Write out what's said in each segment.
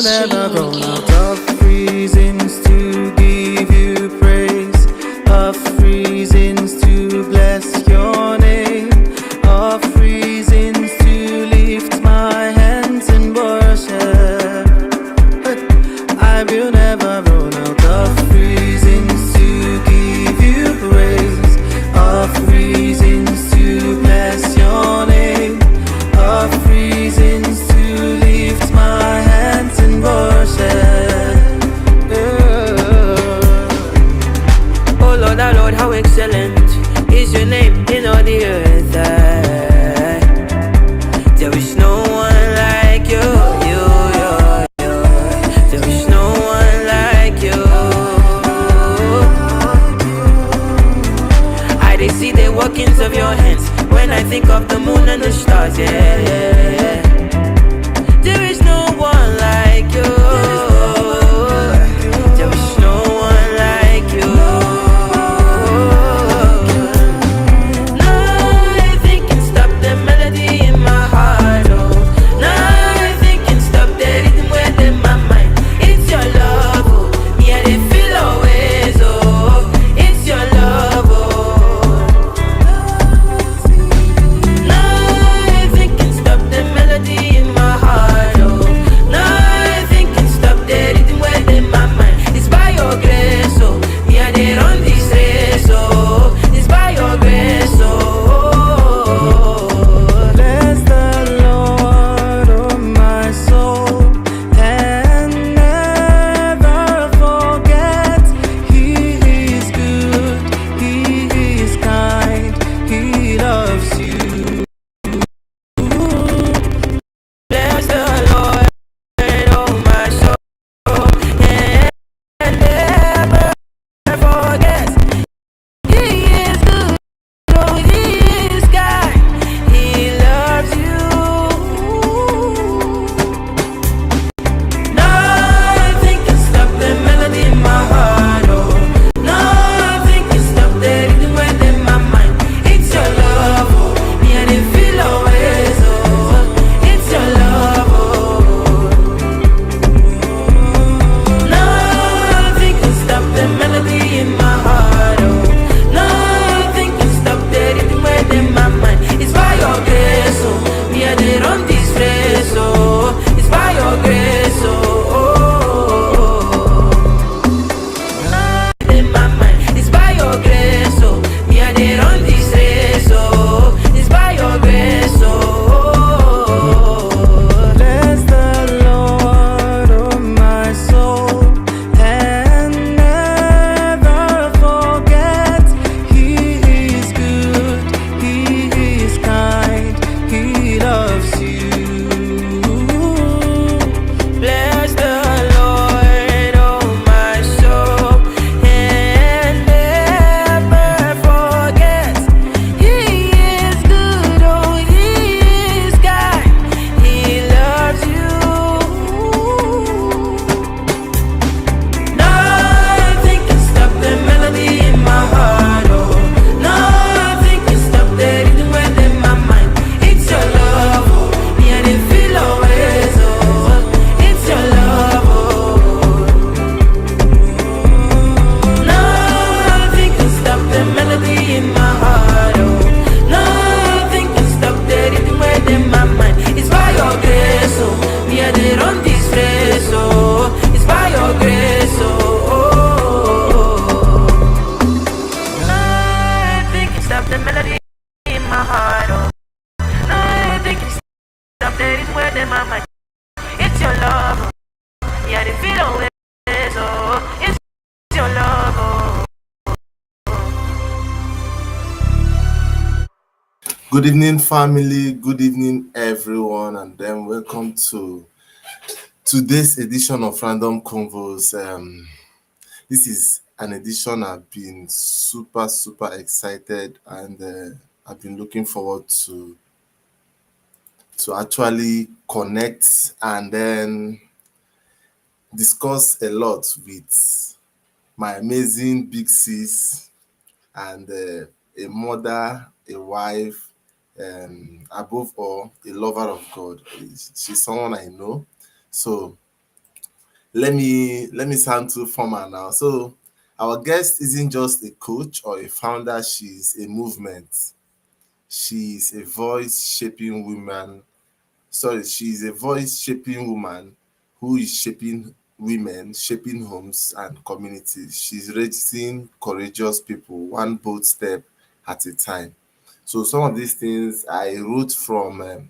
never run out of reasons to give you praise, of reasons to bless your name, of reasons to lift my hands in worship. I will never run out of reasons to give you praise, of reasons to bless your name, of reasons to lift my hands in worship. Oh Lord, our Lord, how excellent is your name in all the earth. There is no one like you, There is no one like you. I see the workings of your hands when I think of the moon and the stars, yeah. There is no one like you. There is no one like you. Nothing can stop the melody in my heart, oh. Nothing can stop the rhythm within my mind. It's your love, oh. Me, I dey feel always, oh. It's your love, oh. Nothing can stop the melody in my heart, oh. Nothing can stop the rhythm within my mind. It's by your grace, oh. Me, I dey run this race, oh. It's by your grace, oh. Bless the Lord, oh my soul, and never forget He is good, He is kind, He loves you. Bless the Lord, oh my soul, and never forget He is good, oh He is kind, He loves you. Nothing can stop the melody in my heart, oh. Nothing can stop the rhythm within my mind. It's your love, oh. Me, I dey feel always, oh. It's your love, oh. Nothing can stop the melody in my heart, oh. Nothing can stop the rhythm within my mind. It's by your grace, oh. Me, I dey run this race, oh. It's by your grace, oh. In my mind, it's by your grace, oh. Me, I dey run this race, oh. It's by your grace, oh. Bless the Lord, oh my soul, and never forget He is good, He is kind, He loves you. Bless the Lord, oh my soul, and never forget He is good, oh He is kind, He loves you. Nothing can stop the melody in my heart, oh. Nothing can stop the rhythm within my mind. It's your love, oh. Me, I dey feel always, oh. It's your love, oh. Nothing can stop the melody in my heart, oh. Nothing can stop the rhythm within my mind. It's by your grace, oh. Me, I dey run this race, oh. It's by your grace, oh. Nothing can stop the melody in my heart, oh. Nothing can stop the rhythm within my mind. It's your love, oh. Yeah, they feel always, oh. It's your love, oh. Good evening, family. Good evening, everyone, and then welcome to today's edition of Random Convos. This is an edition I've been super excited, and I've been looking forward to actually connect and then discuss a lot with my amazing big sis and a mother, a wife, above all, a lover of God. She's someone I know. So let me sound too formal now. So our guest isn't just a coach or a founder, she's a movement. She's a voice shaping woman. Sorry, she's a voice shaping woman who is shaping women, shaping homes and communities. She's raising courageous people, one bold step at a time. So some of these things I wrote from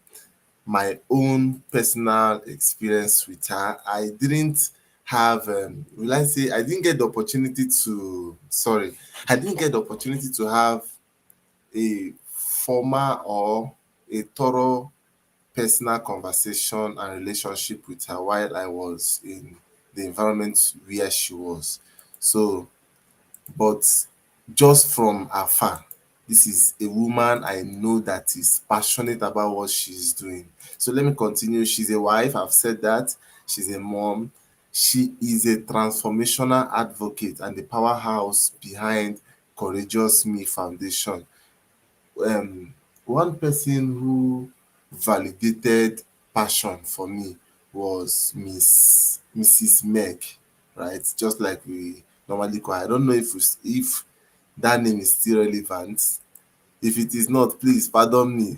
my own personal experience with her. I didn't have, will I say, I didn't get the opportunity to, sorry, I didn't get the opportunity to have a formal or a thorough personal conversation and relationship with her while I was in the environment where she was. So, but just from afar, this is a woman I know that is passionate about what she's doing. So let me continue. She's a wife, I've said that. She's a mom. She is a transformational advocate and the powerhouse behind Courageous Me Foundation. um, One person who validated passion for me was Mrs. Meg, right? Just like we normally call her. I don't know if that name is still relevant. If it is not, please pardon me.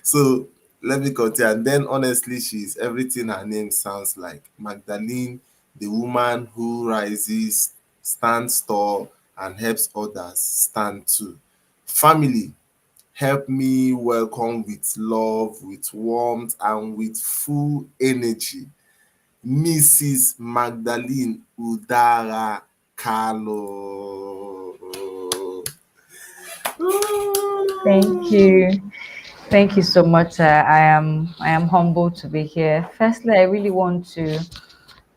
So let me continue. And then honestly, she's everything her name sounds like. Magdalene, the woman who rises, stands tall, and helps others stand too. Family, help me welcome with love, with warmth, and with full energy, Mrs. Magdalene Udara Kalu. Thank you. Thank you so much. I am humbled to be here. Firstly, I really want to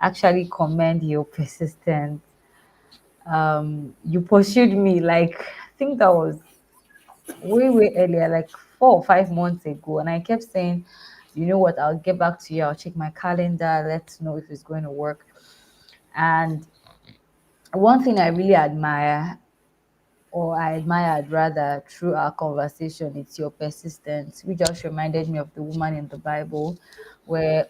actually commend your persistence. You pursued me like I think that was way earlier, like 4 or 5 months ago, and I kept saying, you know what, I'll get back to you. I'll check my calendar. Let's know if it's going to work. And one thing I really admire, or I admired rather, through our conversation, it's your persistence, which just reminded me of the woman in the Bible where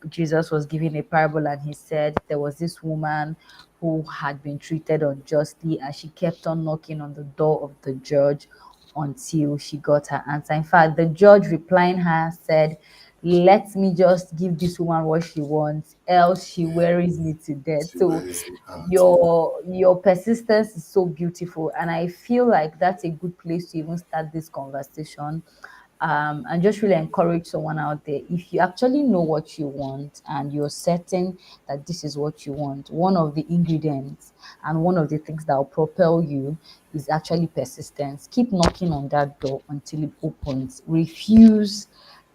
Jesus was giving a parable and he said there was this woman who had been treated unjustly and she kept on knocking on the door of the judge until she got her answer. In fact, the judge replying her said, let me just give this woman what she wants, else she worries me to death. She So wears me out. your persistence is so beautiful, and I feel like that's a good place to even start this conversation. And just really encourage someone out there, if you actually know what you want and you're certain that this is what you want, one of the ingredients and one of the things that will propel you is actually persistence. Keep knocking on that door until it opens. Refuse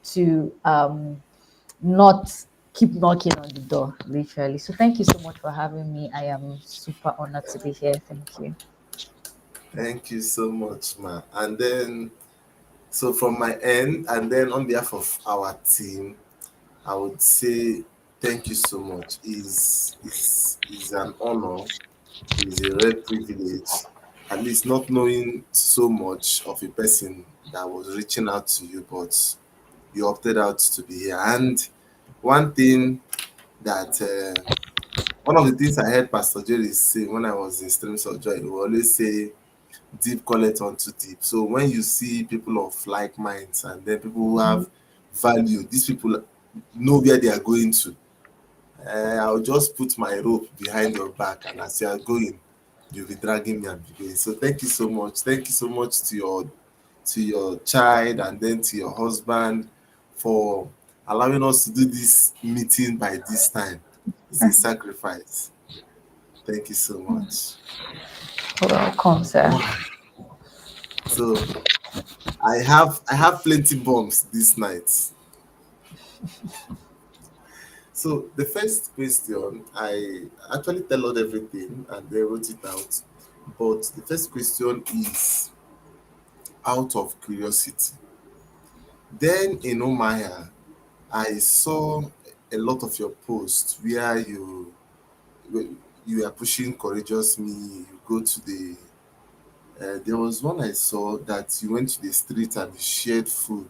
to not keep knocking on the door, literally. So thank you so much for having me. I am super honored to be here. Thank you. Thank you so much, ma. And then, so from my end, and then on behalf of our team, I would say thank you so much. Is an honor. It's a rare privilege, at least not knowing so much of a person that was reaching out to you, but you opted out to be here. And one thing that one of the things I heard Pastor Jerry say when I was in Streams of Joy, he would always say, deep calleth unto deep. So when you see people of like minds and then people who have value, these people know where they are going to. I'll just put my rope behind your back, and as you are going, you'll be dragging me and be going. So thank you so much. Thank you so much to your child and then to your husband for allowing us to do this meeting by this time. It's a sacrifice. Thank you so much. Welcome, sir. So I have plenty bombs this night. So the first question, I actually tell out everything and they wrote it out. But the first question is out of curiosity. Then in Omaya, I saw a lot of your posts where you are pushing courageous me. You go to the there was one I saw that you went to the street and you shared food.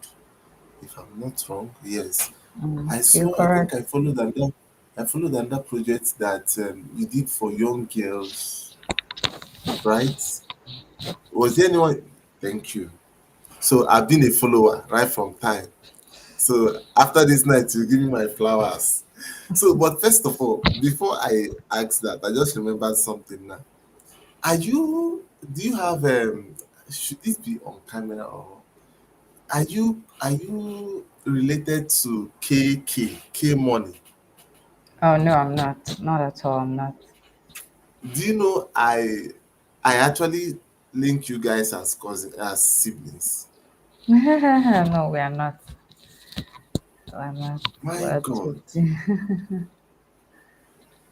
If I'm not wrong, yes. I You're saw. I think correct. I followed that. I followed another project that you did for young girls, right? Was there anyone? Thank you. So I've been a follower right from time. So after this night, you give me my flowers. So, but first of all, before I ask that, I just remembered something now. Are you? Do you have? Should this be on camera or are you related to K Money? Oh no, I'm not. Not at all. I'm not. Do you know I actually link you guys as cousin as siblings. No, we are not. We're not. My We're God. too.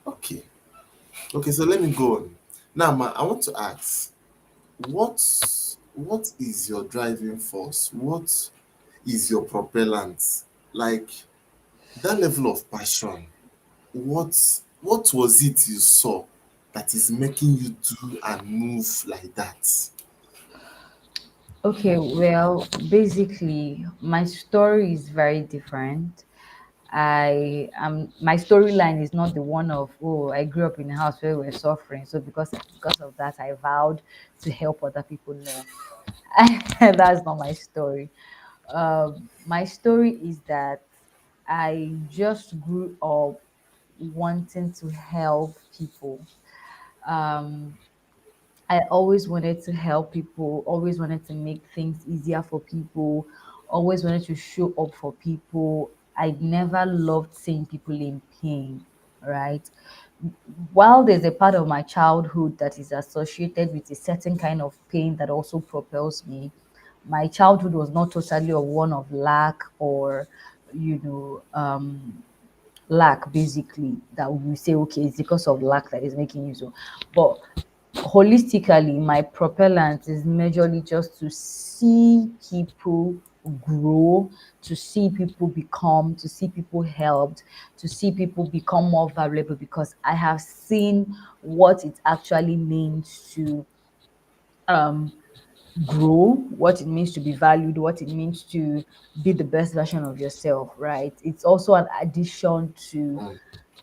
Okay. Okay, so let me go on. Now, ma, I want to ask, what what is your driving force? What is your propellant? Like that level of passion. What was it you saw that is making you do and move like that? Okay, well, basically, my story is very different. I am my storyline is not the one of, oh, I grew up in a house where we were suffering, so because of that I vowed to help other people. No, that's not my story. My story is that I just grew up wanting to help people. Um, I always wanted to help people, always wanted to make things easier for people, always wanted to show up for people. I never loved seeing people in pain, right? While there's a part of my childhood that is associated with a certain kind of pain that also propels me, my childhood was not totally a one of lack or, you know, lack basically that we say okay it's because of lack that is making you so, but holistically my propellant is majorly just to see people grow, to see people become, to see people helped, to see people become more valuable, because I have seen what it actually means to um grow, what it means to be valued, what it means to be the best version of yourself, right? It's also an addition to Mm,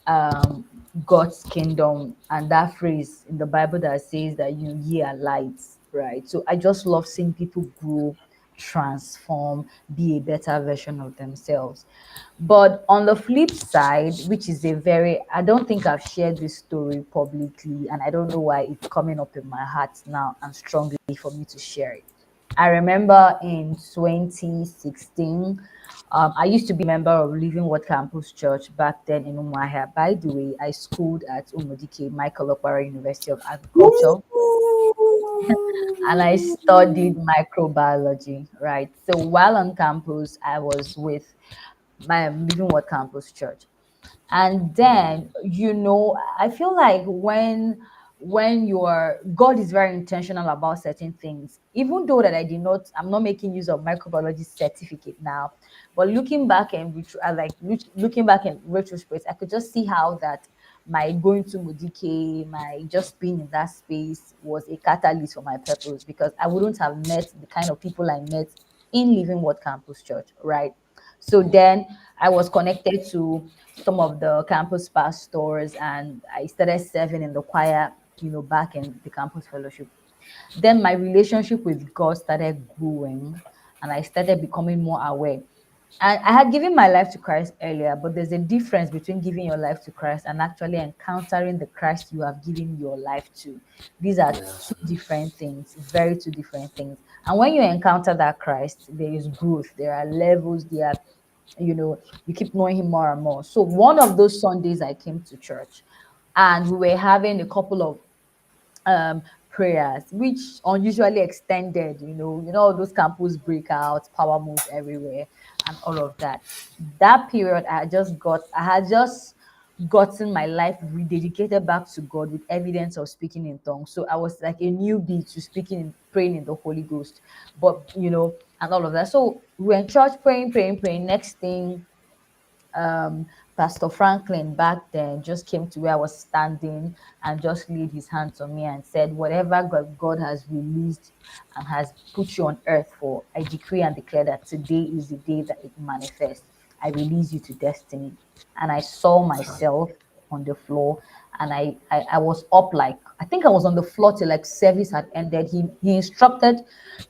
um God's kingdom and that phrase in the Bible that says that you ye are lights, right? So I just love seeing people grow, transform, be a better version of themselves. But on the flip side, which is a very, I don't think I've shared this story publicly, and I don't know why it's coming up in my heart now and strongly for me to share it. I remember in 2016, I used to be a member of Living Word Campus Church back then in Umuahia. By the way, I schooled at Umudike Michael Okpara University of Agriculture, and I studied microbiology, right? So while on campus, I was with my Living Word Campus Church. And then, I feel like when you're God is very intentional about certain things, even though that I'm not making use of microbiology certificate now, but looking back in retrospect, I could just see how that my going to Modike, my just being in that space was a catalyst for my purpose, because I wouldn't have met the kind of people I met in Living Word Campus Church, right? So mm, then I was connected to some of the campus pastors, and I started serving in the choir, back in the campus fellowship. Then my relationship with God started growing, and I started becoming more aware. And I had given my life to Christ earlier, but there's a difference between giving your life to Christ and actually encountering the Christ you have given your life to. These are yeah. two different things, very two different things. And when you encounter that Christ, there is growth, there are levels, there are, you keep knowing Him more and more. So one of those Sundays I came to church, and we were having a couple of um prayers which unusually extended, all those campus breakouts, power moves everywhere, and all of that. That period I had just gotten my life rededicated back to God with evidence of speaking in tongues. So I was like a newbie to speaking and praying in the Holy Ghost, but and all of that. So we were in church praying, praying, praying. Next thing, um, Pastor Franklin back then just came to where I was standing and just laid his hands on me and said, whatever God has released and has put you on earth for, I decree and declare that today is the day that it manifests. I release you to destiny. And I saw myself on the floor, and I was up, like I think I was on the floor till like service had ended. He instructed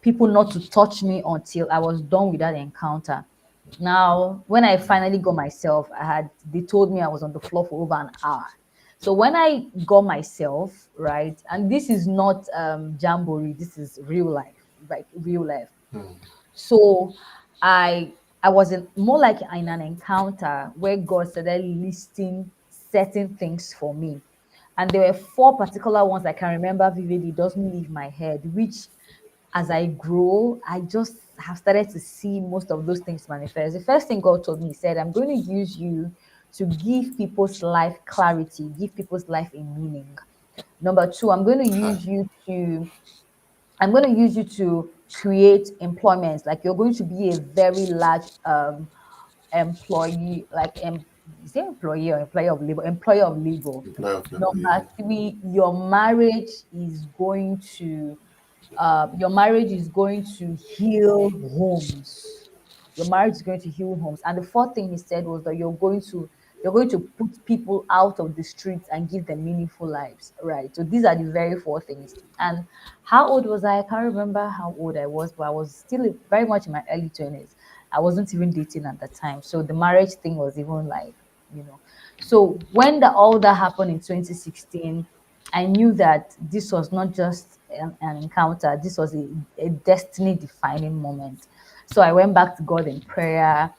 people not to touch me until I was done with that encounter. Now, when I finally got myself, they told me I was on the floor for over an hour. So when I got myself, right, and this is not jamboree, this is real life, like real life. So I I was in more like in an encounter where God started listing certain things for me. And there were four particular ones I can remember vividly, it doesn't leave my head, which as I grow, I just have started to see most of those things manifest. The first thing God told me, He said, I'm going to use you to give people's life clarity, give people's life a meaning. Number two, I'm going to use you to create employment. Like you're going to be a very large employee, like is it employee or employer of labor? Employer of labor. Employer of labor, yeah. Number three, your marriage is going to heal homes. Your marriage is going to heal homes. And the fourth thing he said was that you're going to put people out of the streets and give them meaningful lives. Right. So these are the very four things. And how old was I? I can't remember how old I was, but I was still very much in my early 20s. I wasn't even dating at the time. So the marriage thing was even like, you know. So when all that happened in 2016, I knew that this was not just an encounter, this was a destiny defining moment. So I went back to God in prayer.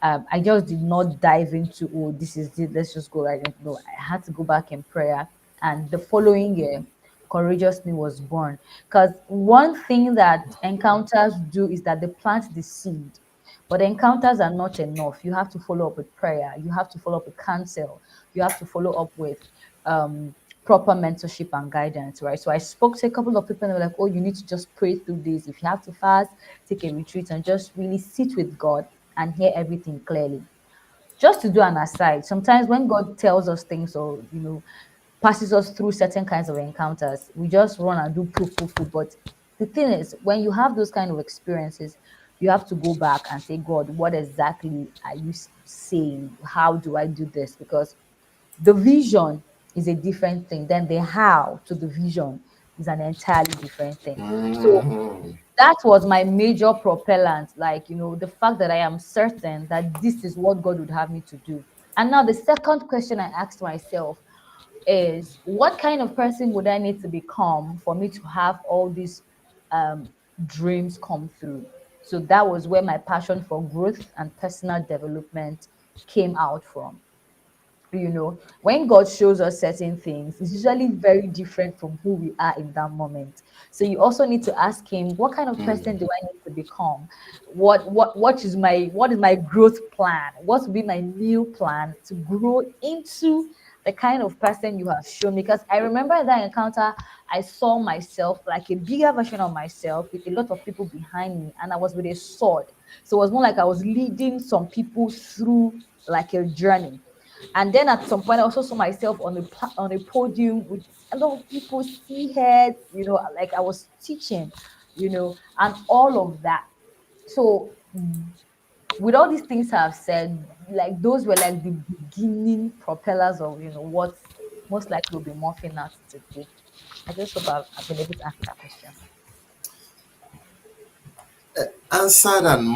I just did not dive into, oh, this is it, let's just go right into. No, I had to go back in prayer. And the following year, Courageous Me was born. Because one thing that encounters do is that they plant the seed. But encounters are not enough. You have to follow up with prayer. You have to follow up with counsel. You have to follow up with um, proper mentorship and guidance, right? So I spoke to a couple of people and they were like, oh, you need to just pray through this. If you have to fast, take a retreat and just really sit with God and hear everything clearly. Just to do an aside, sometimes when God tells us things or, passes us through certain kinds of encounters, we just run and do poof, poof, poof. But the thing is, when you have those kind of experiences, you have to go back and say, God, what exactly are you saying? How do I do this? Because the vision is a different thing. Then the how to the vision is an entirely different thing. So Mhm. that was my major propellant, like, the fact that I am certain that this is what God would have me to do. And now the second question I asked myself is, what kind of person would I need to become for me to have all these um, dreams come through? So that was where my passion for growth and personal development came out from. When God shows us certain things, it's usually very different from who we are in that moment. So you also need to ask him, what kind of person do I need to become? What is my growth plan? What will be my new plan to grow into the kind of person you have shown me? Because I remember in that encounter, I saw myself like a bigger version of myself with a lot of people behind me, and I was with a sword. So it was more like I was leading some people through like a journey. And then at some point, I also saw myself on a podium with a lot of people, see heads, like I was teaching, and all of that. So, with all these things I've said, like those were like the beginning propellers of what most likely will be morphing out today. I just hope I've been able to answer that question. Answered and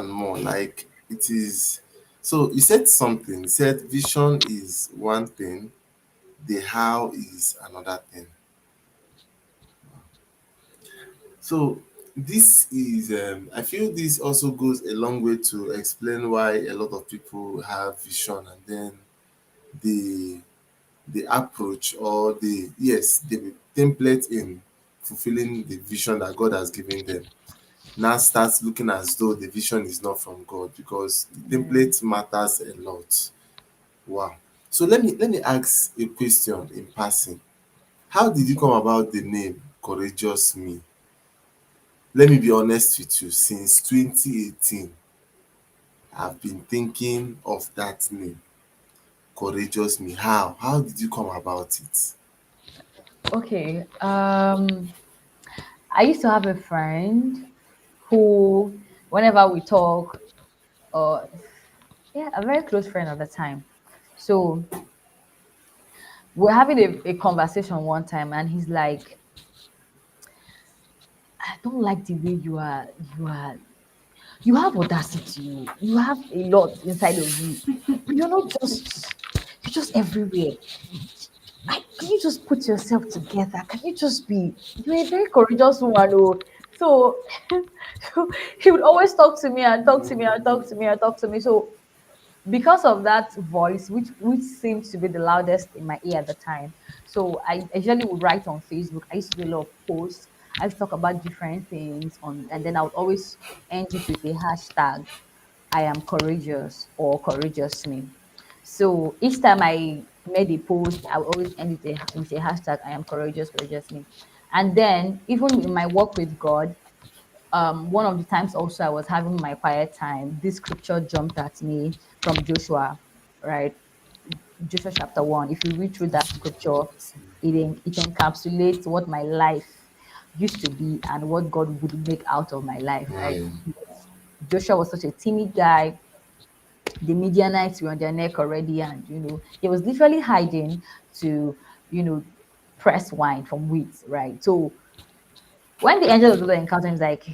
more. Like it is. So you said something. You said vision is one thing, the how is another thing. So this is, I feel this also goes a long way to explain why a lot of people have vision and then the the approach or the template in fulfilling the vision that God has given them now starts looking as though the vision is not from God because the Yeah. template matters a lot. Wow. So let me ask a question in passing. How did you Okay. come about the name Courageous Me? Let me be honest with you. Since 2018, I've been thinking of that name, Courageous Me. How? How did you come about it? Okay. I used to have a friend who, whenever we talk, Yeah, a very close friend at the time. So we're having a conversation one time, and he's like, I don't like the way you are you have audacity, you have a lot inside of you, but you're just everywhere. Can you just put yourself together? Can you just be you're a very courageous woman, oh. So so he would always talk to me and talk to me and talk to me and talk to me. So because of that voice, which seemed to be the loudest in my ear at the time. So I usually would write on Facebook. I used to do a lot of posts. I used to talk about different things on, and then I would always end it with a hashtag. I am courageous or courageous me. So each time I made a post, I would always end it with a hashtag. I am courageous, courageous me. And then even in my work with God, one of the times also I was having my quiet time, this scripture jumped at me from Joshua, right? Joshua chapter 1. If you read through that scripture, it encapsulates what my life used to be and what God would make out of my life, right? Mm, Joshua was such a timid guy. The Midianites were on their neck already, and he was literally hiding to, you know, press wine from wheat, right? So when the angel of the Lord encountered him, he's like,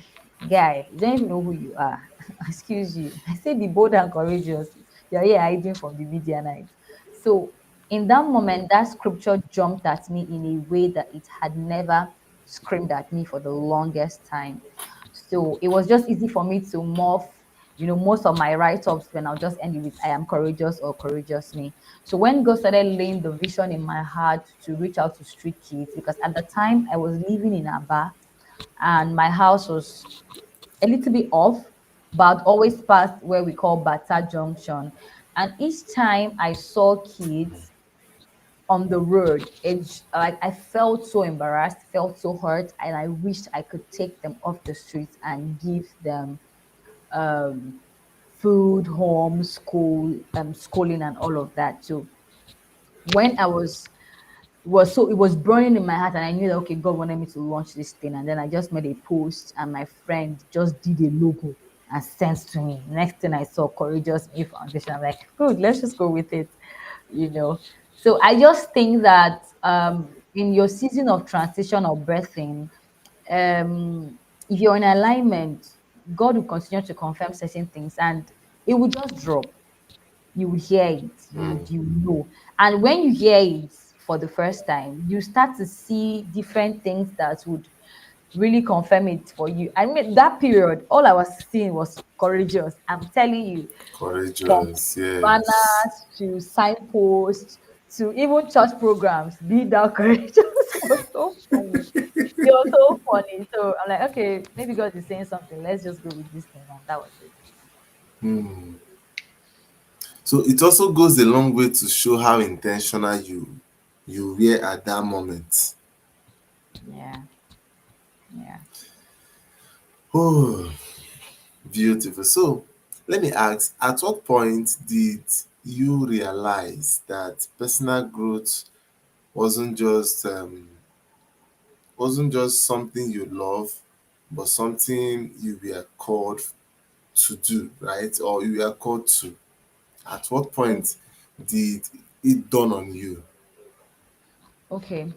guy, you don't even know who you are. Excuse you. I said, be bold and courageous. You're here hiding from the Midianites. So, in that moment, that scripture jumped at me in a way that it had never screamed at me for the longest time. So, it was just easy for me to morph. Most of my write ups when I'll just end it with I am courageous or courageous me. So, when God started laying the vision in my heart to reach out to street kids, because at the time I was living in Aba, and my house was a little bit off, but I'd always passed where we call Bata Junction. And each time I saw kids on the road, like I felt so embarrassed, felt so hurt, and I wished I could take them off the streets and give them um, food, home, school, schooling, and all of that. So when I it was burning in my heart, and I knew that okay, God wanted me to launch this thing. And then I just made a post, and my friend just did a logo and sent to me. Next thing I saw, Courageous Me Foundation. I'm like, good, let's just go with it, you know. So I just think that in your season of transition or birthing, if you're in alignment, God will continue to confirm certain things, and it will just drop. You would hear it, you know. And when you hear it for the first time, you start to see different things that would really confirm it for you. I mean, that period, all I was seeing was courageous. I'm telling you, from courageous, yes. banners to signposts to even church programs, be that courageous was so funny. It was so funny. So I'm like, okay, maybe God is saying something. Let's just go with this thing. And that was it. Hmm. So it also goes a long way to show how intentional you were at that moment. Yeah. Yeah. Oh, beautiful. So let me ask, at what point did you realize that personal growth wasn't just something you love, but something you were called to do, right? Or you were called to. At what point did it dawn on you? Okay.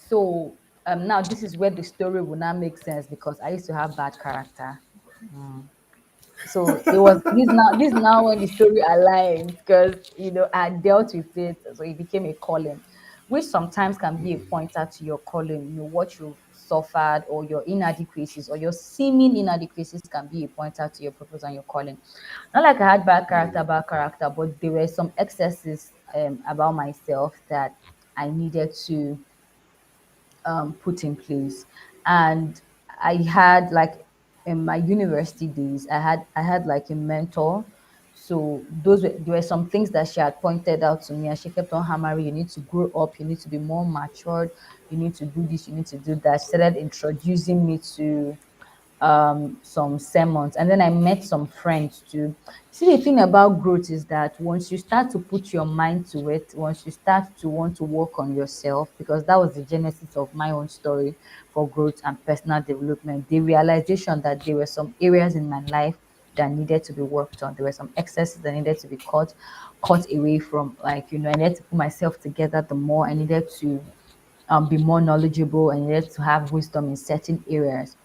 So now this is where the story will now make sense because I used to have bad character. So it was this now when the story aligns because I dealt with it, so it became a calling, which sometimes can be a pointer to your calling. What you've suffered or your inadequacies or your seeming inadequacies can be a pointer to your purpose and your calling. Not like I had bad character, but there were some excesses about myself that I needed to put in place. And I had like in my university days, I had like a mentor. So there were some things that she had pointed out to me, and she kept on hammering, you need to grow up, you need to be more matured, you need to do this, you need to do that. She started introducing me to some sermons, and then I met some friends too. See, the thing about growth is that once you start to put your mind to it, once you start to want to work on yourself, because that was the genesis of my own story for growth and personal development, the realization that there were some areas in my life that needed to be worked on. There were some excesses that needed to be cut away from. Like, I needed to put myself together the more. I needed to be more knowledgeable, and you need to have wisdom in certain areas.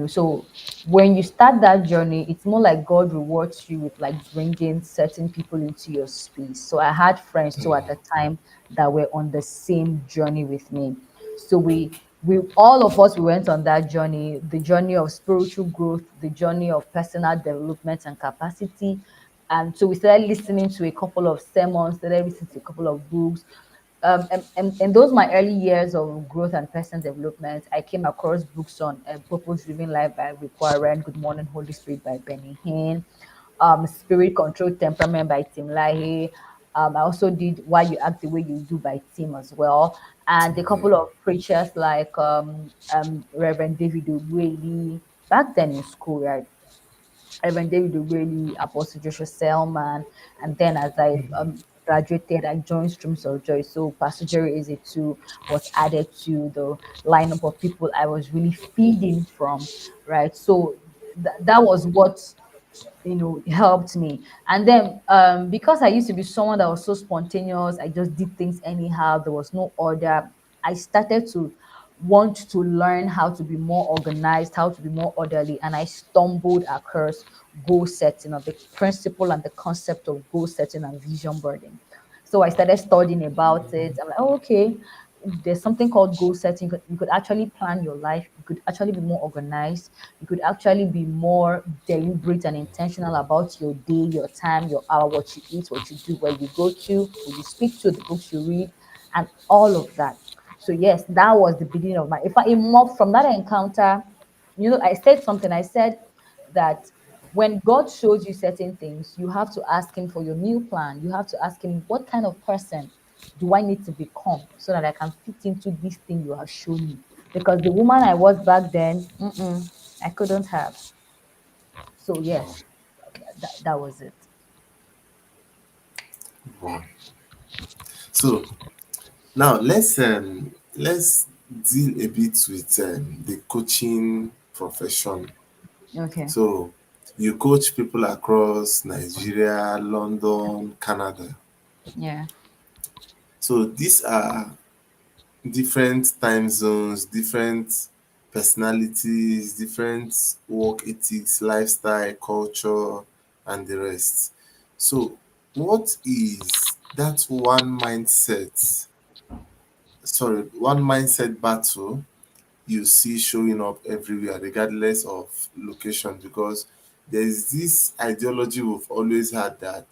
So when you start that journey, it's more like God rewards you with like bringing certain people into your space. So I had friends too at the time that were on the same journey with me. So we all of us, we went on that journey, the journey of spiritual growth, the journey of personal development and capacity. And so we started listening to a couple of sermons, started listening to a couple of books. And those my early years of growth and personal development, I came across books on Purpose Driven Life by Rick Warren, Good Morning Holy Spirit by Benny Hinn, Spirit Controlled Temperament by Tim LaHaye. I also did Why You Act the Way You Do by Tim as well, and a couple of preachers like Reverend David Ogweli back then in school, right? Reverend David Ogweli, Apostle Joshua Selman, and then as I graduated, I joined Streams of Joy. So Pastor Jerry Eze too was added to the lineup of people I was really feeding from, right? So that was what helped me. And then because I used to be someone that was so spontaneous, I just did things anyhow, there was no order. I started to want to learn how to be more organized, how to be more orderly, and I stumbled across goal setting, or the principle and the concept of goal setting and vision boarding. So I started studying about it. I'm like, oh, okay, there's something called goal setting. You could actually plan your life. You could actually be more organized. You could actually be more deliberate and intentional about your day, your time, your hour, what you eat, what you do, where you go to, who you speak to, the books you read, and all of that. So yes, that was the beginning of my. If I emerged from that encounter, I said something. I said that when God shows you certain things, you have to ask Him for your new plan. You have to ask Him, what kind of person do I need to become so that I can fit into this thing you have shown me? Because the woman I was back then, I couldn't have. So yes, that was it. Wow. So now let's deal a bit with the coaching profession. Okay. So you coach people across Nigeria, London, Canada. Yeah. So these are different time zones, different personalities, different work ethics, lifestyle, culture, and the rest. So, what is that one mindset battle you see showing up everywhere, regardless of location? Because there's this ideology we've always had that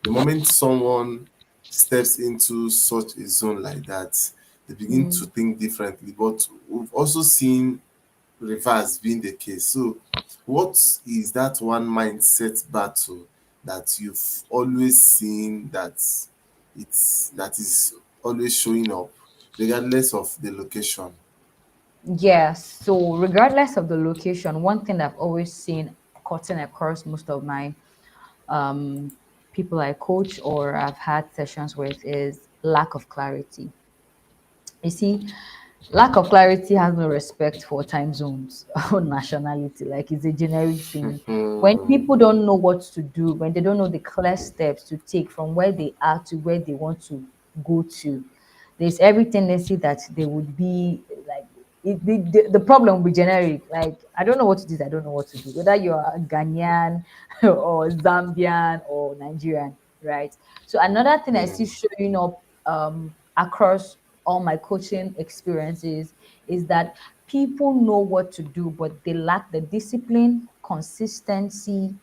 the moment someone steps into such a zone like that, they begin to Mm. think differently. But we've also seen reverse being the case. So, what is that one mindset battle that you've always seen that is always showing up, regardless of the location? Yes. So regardless of the location, one thing I've always seen cutting across most of my um, people I coach or I've had sessions with is lack of clarity. You see, lack of clarity has no respect for time zones or nationality. Like, it's a generic thing. When Hmm. people don't know what to do, when they don't know the clear steps to take from where they are to where they want to go to, there's every tendency that they would be like, the problem will be generic. Like, I don't know what to do, I don't know what to do. Whether you're a Ghanaian or Zambian or Nigerian, right? So another thing I see showing up across all my coaching experiences is that people know what to do, but they lack the discipline, consistency,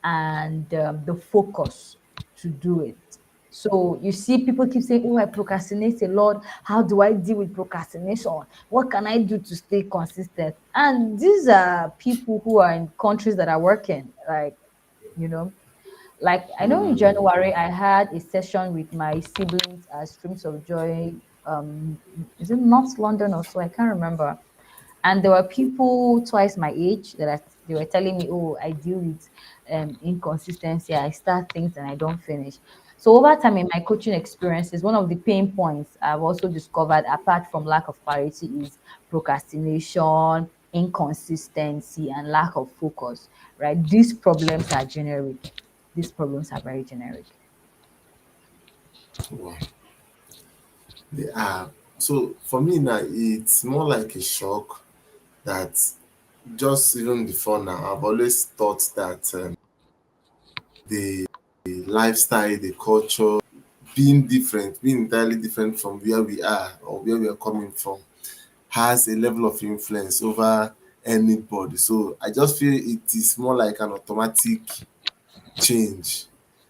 and the focus to do it. So you see, people keep saying, "Oh, I procrastinate a lot. How do I deal with procrastination? What can I do to stay consistent?" And these are people who are in countries that are working, like, you know, like I know in January I had a session with my siblings at Streams of Joy. Is it North London or so? I can't remember. And there were people twice my age they were telling me, "Oh, I deal with inconsistency. I start things and I don't finish." So over time in my coaching experiences, one of the pain points I've also discovered, apart from lack of clarity, is procrastination, inconsistency and lack of focus, right? These problems are generic. These problems are very generic. Wow. They are. So for me now, it's more like a shock that just even before now, I've always thought that the lifestyle, the culture, being different, being entirely different from where we are or where we are coming from, has a level of influence over anybody. So I just feel it is more like an automatic change.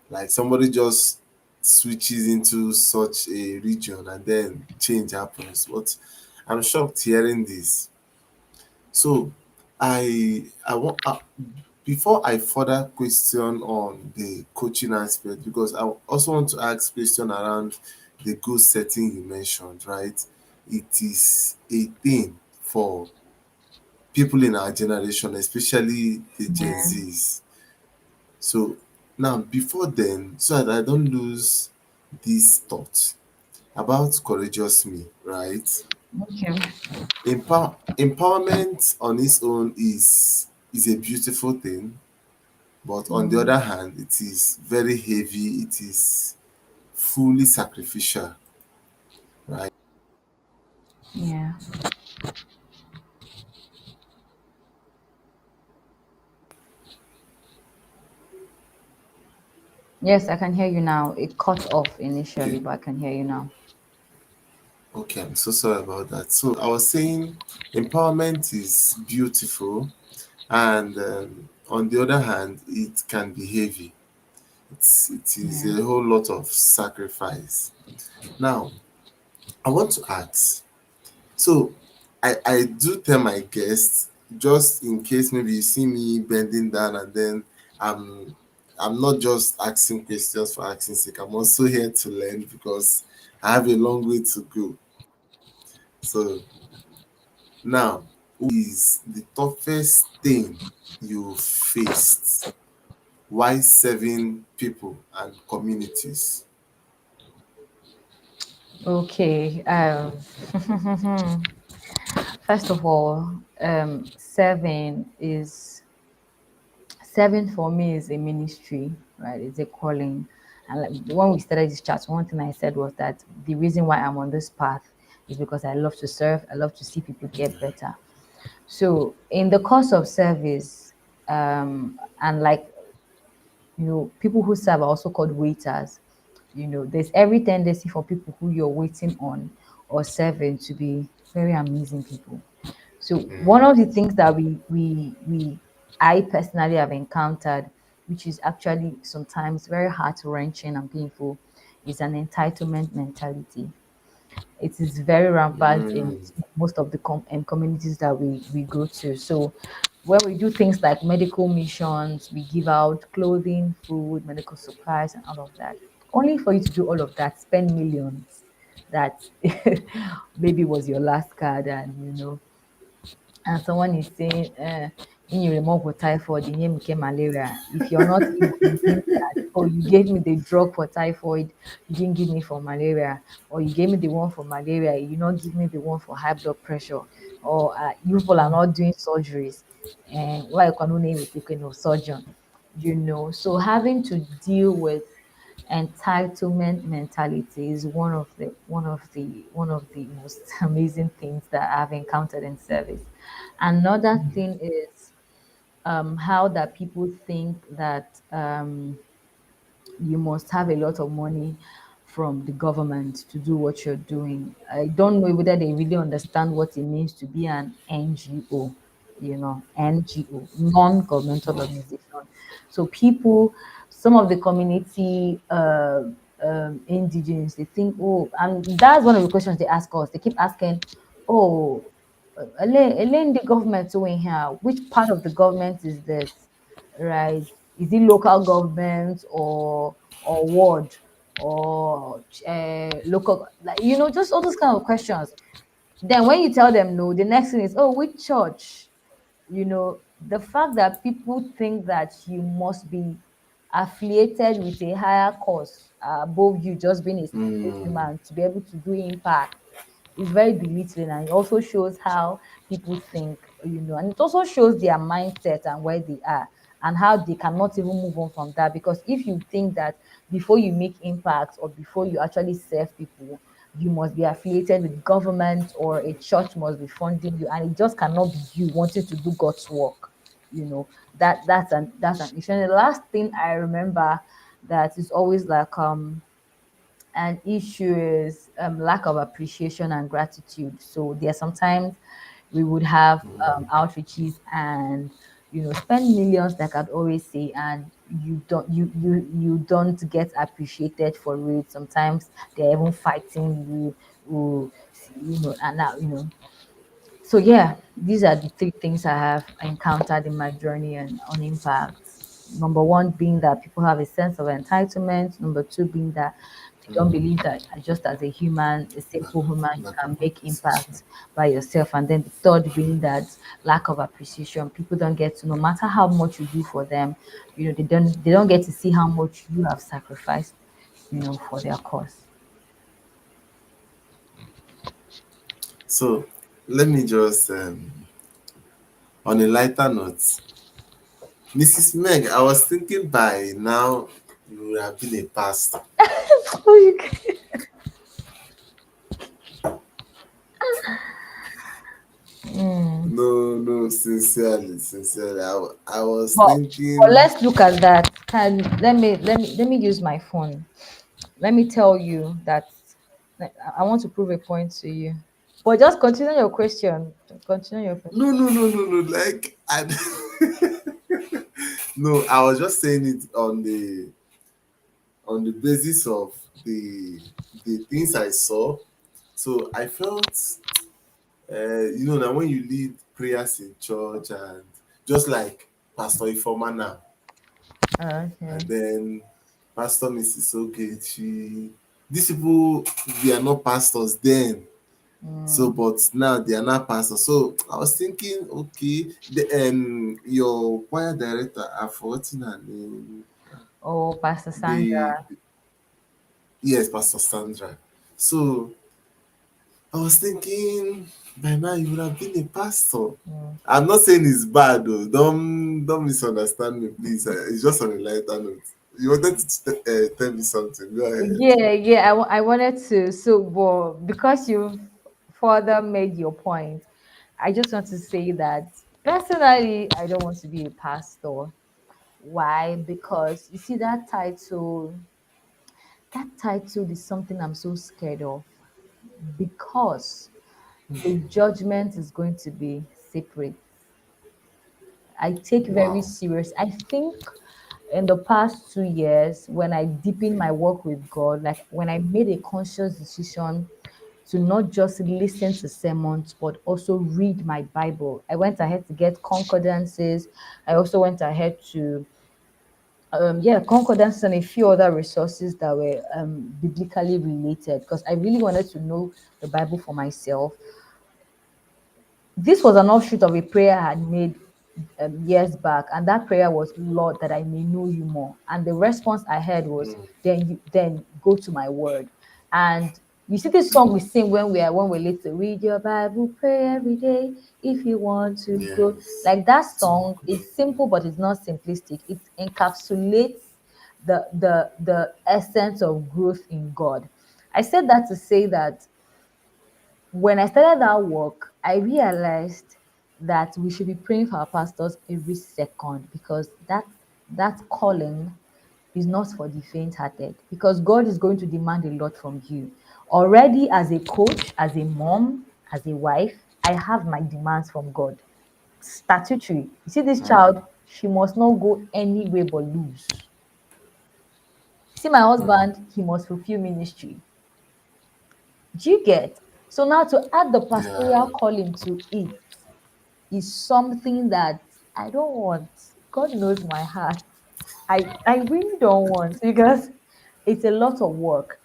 Like somebody just switches into such a region and then change happens. But I'm shocked hearing this. So I want before I further question on the coaching aspect, because I also want to ask question around the goal setting you mentioned, right? It is a thing for people in our generation, especially the Gen Yeah. Zs. So now, before then, so that I don't lose this thought about courageous me, right? Okay. Empowerment on its own is a beautiful thing, but on the Mm, other hand, it is very heavy. It is fully sacrificial, right? yeah. Yes, I can hear you now. It cut off initially, Okay, but I can hear you now. okay, I'm so sorry about that. So I was saying empowerment is beautiful, and on the other hand, it can be heavy. It is Yeah. a whole lot of sacrifice. Now, I want to ask. So, I do tell my guests just in case maybe you see me bending down and then I'm I'm not just asking questions for asking sake. I'm also here to learn because I have a long way to go. So now, is the toughest thing you faced while serving people and communities? Okay. First of all, serving for me is a ministry, right? It's a calling. And like when we started this chat, one thing I said was that the reason why I'm on this path is because I love to serve. I love to see people get better. So in the course of service, and like people who serve are also called waiters. There's every tendency for people who you're waiting on or serving to be very amazing people. So one of the things that we I personally have encountered, which is actually sometimes very heart wrenching and painful, is an entitlement mentality. It is very rampant in Mm, most of the communities that we go to. So when we do things like medical missions, we give out clothing, food, medical supplies, and all of that. Only for you to do all of that, spend millions. That maybe was your last card, and and someone is saying, in your remote for typhoid, in your malaria. If you're not able, it means that, oh, you gave me the drug for typhoid, you didn't give me for malaria, or you gave me the one for malaria, you not give me the one for high blood pressure, or you people are not doing surgeries, and why you cannot name it taking no surgeon, So having to deal with entitlement mentality is one of the most amazing things that I've encountered in service. Another thing is how that people think that you must have a lot of money from the government to do what you're doing. I don't know whether they really understand what it means to be an NGO, NGO, non-governmental wow. organization. So people, some of the community indigenous, they think, oh, and that's one of the questions they ask us. They keep asking, oh, Elaine, the government doing here, which part of the government is this? Right? Is it local government or ward or local, like just all those kind of questions. Then when you tell them no, the next thing is, oh, which church? The fact that people think that you must be affiliated with a higher cause above you just being a single Mm, human to be able to do impact is very belittling, and it also shows how people think. and it also shows their mindset and where they are and how they cannot even move on from that. Because if you think that before you make impact or before you actually serve people, you must be affiliated with government or a church must be funding you, and it just cannot be you wanting to do God's work. That's an issue. And the last thing I remember that is always like an issue is lack of appreciation and gratitude. So there are sometimes we would have outreaches and spend millions, like I'd always say, and you don't get appreciated for it. Sometimes they're even fighting you, and now so yeah, these are the three things I have encountered in my journey and on impact. Number one being that people have a sense of entitlement. Number two being that they don't believe that just as a human, a simple human, you Lack of can make appreciation. impact by yourself. And then the third being that lack of appreciation. People don't get to, no matter how much you do for them, they don't get to see how much you have sacrificed, for their cause. So let me just on a lighter note, Mrs. Meg, I was thinking by now you would have been a pastor. No, no, sincerely, sincerely. I was But but thinking, let's look at that. Let me use my phone. Let me tell you that I want to prove a point to you. But just continue your question. Continue your question. no, no, no, no, no. Like, no, I was just saying it on the basis of the things I saw. So I felt, that when you lead prayers in church and just like Pastor Ifoma now, Okay. and then Pastor Mrs. Ogechi, these people, they are not pastors then. So, Mm. but now they are not pastors. So I was thinking, okay, your choir director, I've forgotten her name. Oh, Pastor The Sandra. Yes, Pastor Sandra. So I was thinking by now you would have been a pastor. Mm. I'm not saying it's bad though. Don't misunderstand me, please. It's just on a lighter note. You wanted to tell me something. Go ahead. Yeah, yeah. I wanted to. So, but because you further made your point, I just want to say that personally, I don't want to be a pastor. Why? Because you see that title is something I'm so scared of, because the judgment is going to be separate. I take very Wow. serious. I think in the past 2 years, when I deepened my work with God, like when I made a conscious decision to not just listen to sermons, but also read my Bible, I went ahead to get concordances. I also went ahead to yeah, concordances and a few other resources that were biblically related, because I really wanted to know the Bible for myself. This was an offshoot of a prayer I had made years back, and that prayer was, "Lord, that I may know you more." And the response I heard was, "Then go to my word." And you see, this song we sing when we're little: "Read your Bible, pray every day if you want to grow." Yes. Like that song is simple, but it's not simplistic. It encapsulates the essence of growth in God. I said that to say that when I started that work, I realized that we should be praying for our pastors every second, because that calling is not for the faint-hearted, because God is going to demand a lot from you. Already as a coach, as a mom, as a wife, I have my demands from God. Statutory. You see this child, she must not go anywhere but lose. See my husband, he must fulfill ministry. Do you get? So now to add the Yeah. pastoral calling to it is something that I don't want. God knows my heart. I really don't want, because it's a lot of work.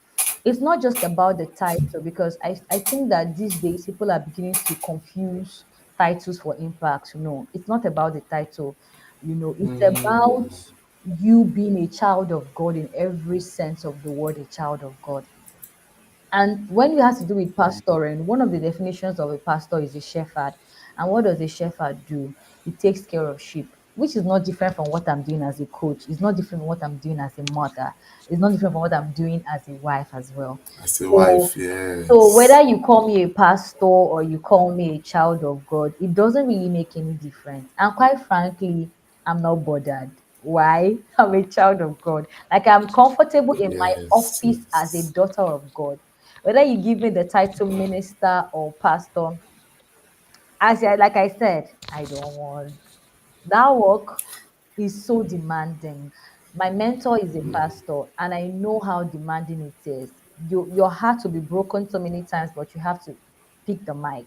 It's not just about the title, because I think that these days people are beginning to confuse titles for impact. No, it's not about the title. It's about you being a child of God in every sense of the word, a child of God. And when you have to do with pastoring, one of the definitions of a pastor is a shepherd. And what does a shepherd do? He takes care of sheep, which is not different from what I'm doing as a coach. It's not different from what I'm doing as a mother. It's not different from what I'm doing as a wife as well. As a So wife, so whether yes. you call me a pastor or you call me a child of God, it doesn't really make any difference. And quite frankly, I'm not bothered. Why? I'm a child of God. Like I'm comfortable in my Yes, office as a yes. daughter of God. Whether you give me the title minister or pastor, like I said, I don't want that work is so demanding. My mentor is a pastor, and I know how demanding it is. Your heart will be broken so many times, but you have to pick the mic.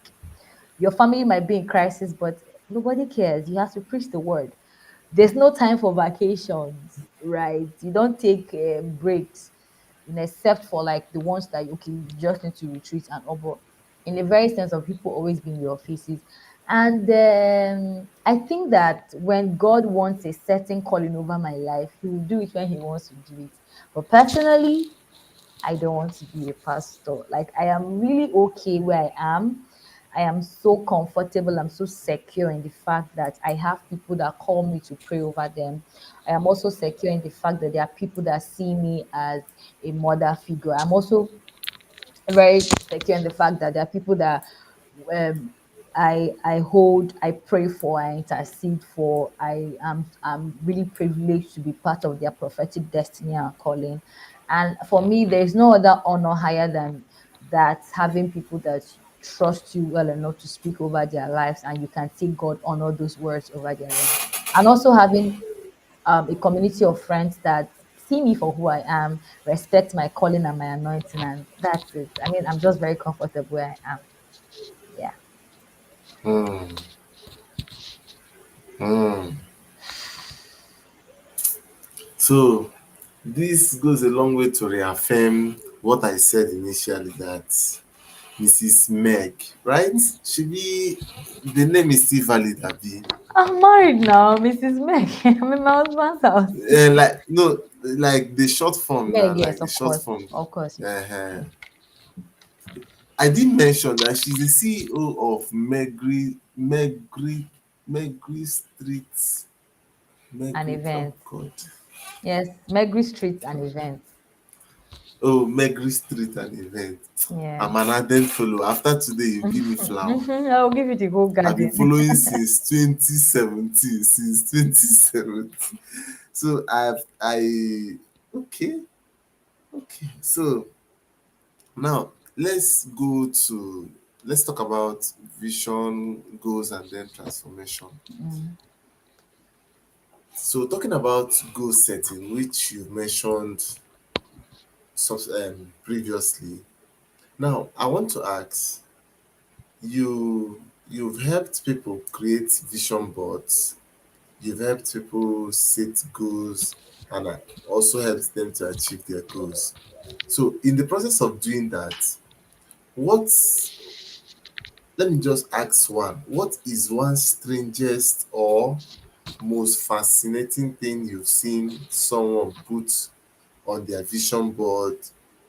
Your family might be in crisis, but nobody cares. You have to preach the word. There's no time for vacations, right? You don't take breaks, except for like the ones that okay, you just need to retreat and all. But in the very sense of people always being in your faces, and I think that when God wants a certain calling over my life, He will do it when He wants to do it. But personally, I don't want to be a pastor. Like I am really okay where I am. I am so comfortable. I'm so secure in the fact that I have people that call me to pray over them. I am also secure in the fact that there are people that see me as a mother figure. I'm also very secure in the fact that there are people that um, I hold, I pray for, I intercede for. I'm really privileged to be part of their prophetic destiny and calling. And for me, there's no other honor higher than that, having people that trust you well enough to speak over their lives, and you can see God honor those words over their lives. And also having a community of friends that see me for who I am, respect my calling and my anointing, and that's it. I mean, I'm just very comfortable where I am. Yeah. Hmm. Hmm. So this goes a long way to reaffirm what I said initially that Mrs. Meg, right? Should be the name is still valid, Abi. I'm married now, Mrs. Meg. I'm in my husband's house. Like no, like the short form now, Meg, like yes, the of short course. form. Of course, yes. Uh-huh. I did mention that she's the CEO of Megry Street. An Megry, oh event. God. Yes, Megry Street and events. Oh, Megry Street and event. Yes. I'm an ardent follow. After today, you give me flower. I'll give you the whole I've been garden. following since 2017. Since 2017. So okay, okay. So now let's talk about vision, goals, and then transformation. So talking about goal setting, which you mentioned previously. Now I want to ask you've helped people create vision boards, you've helped people set goals, and also helped them to achieve their goals. So in the process of doing that, what's let me just ask one. What is one strangest or most fascinating thing you've seen someone put on their vision board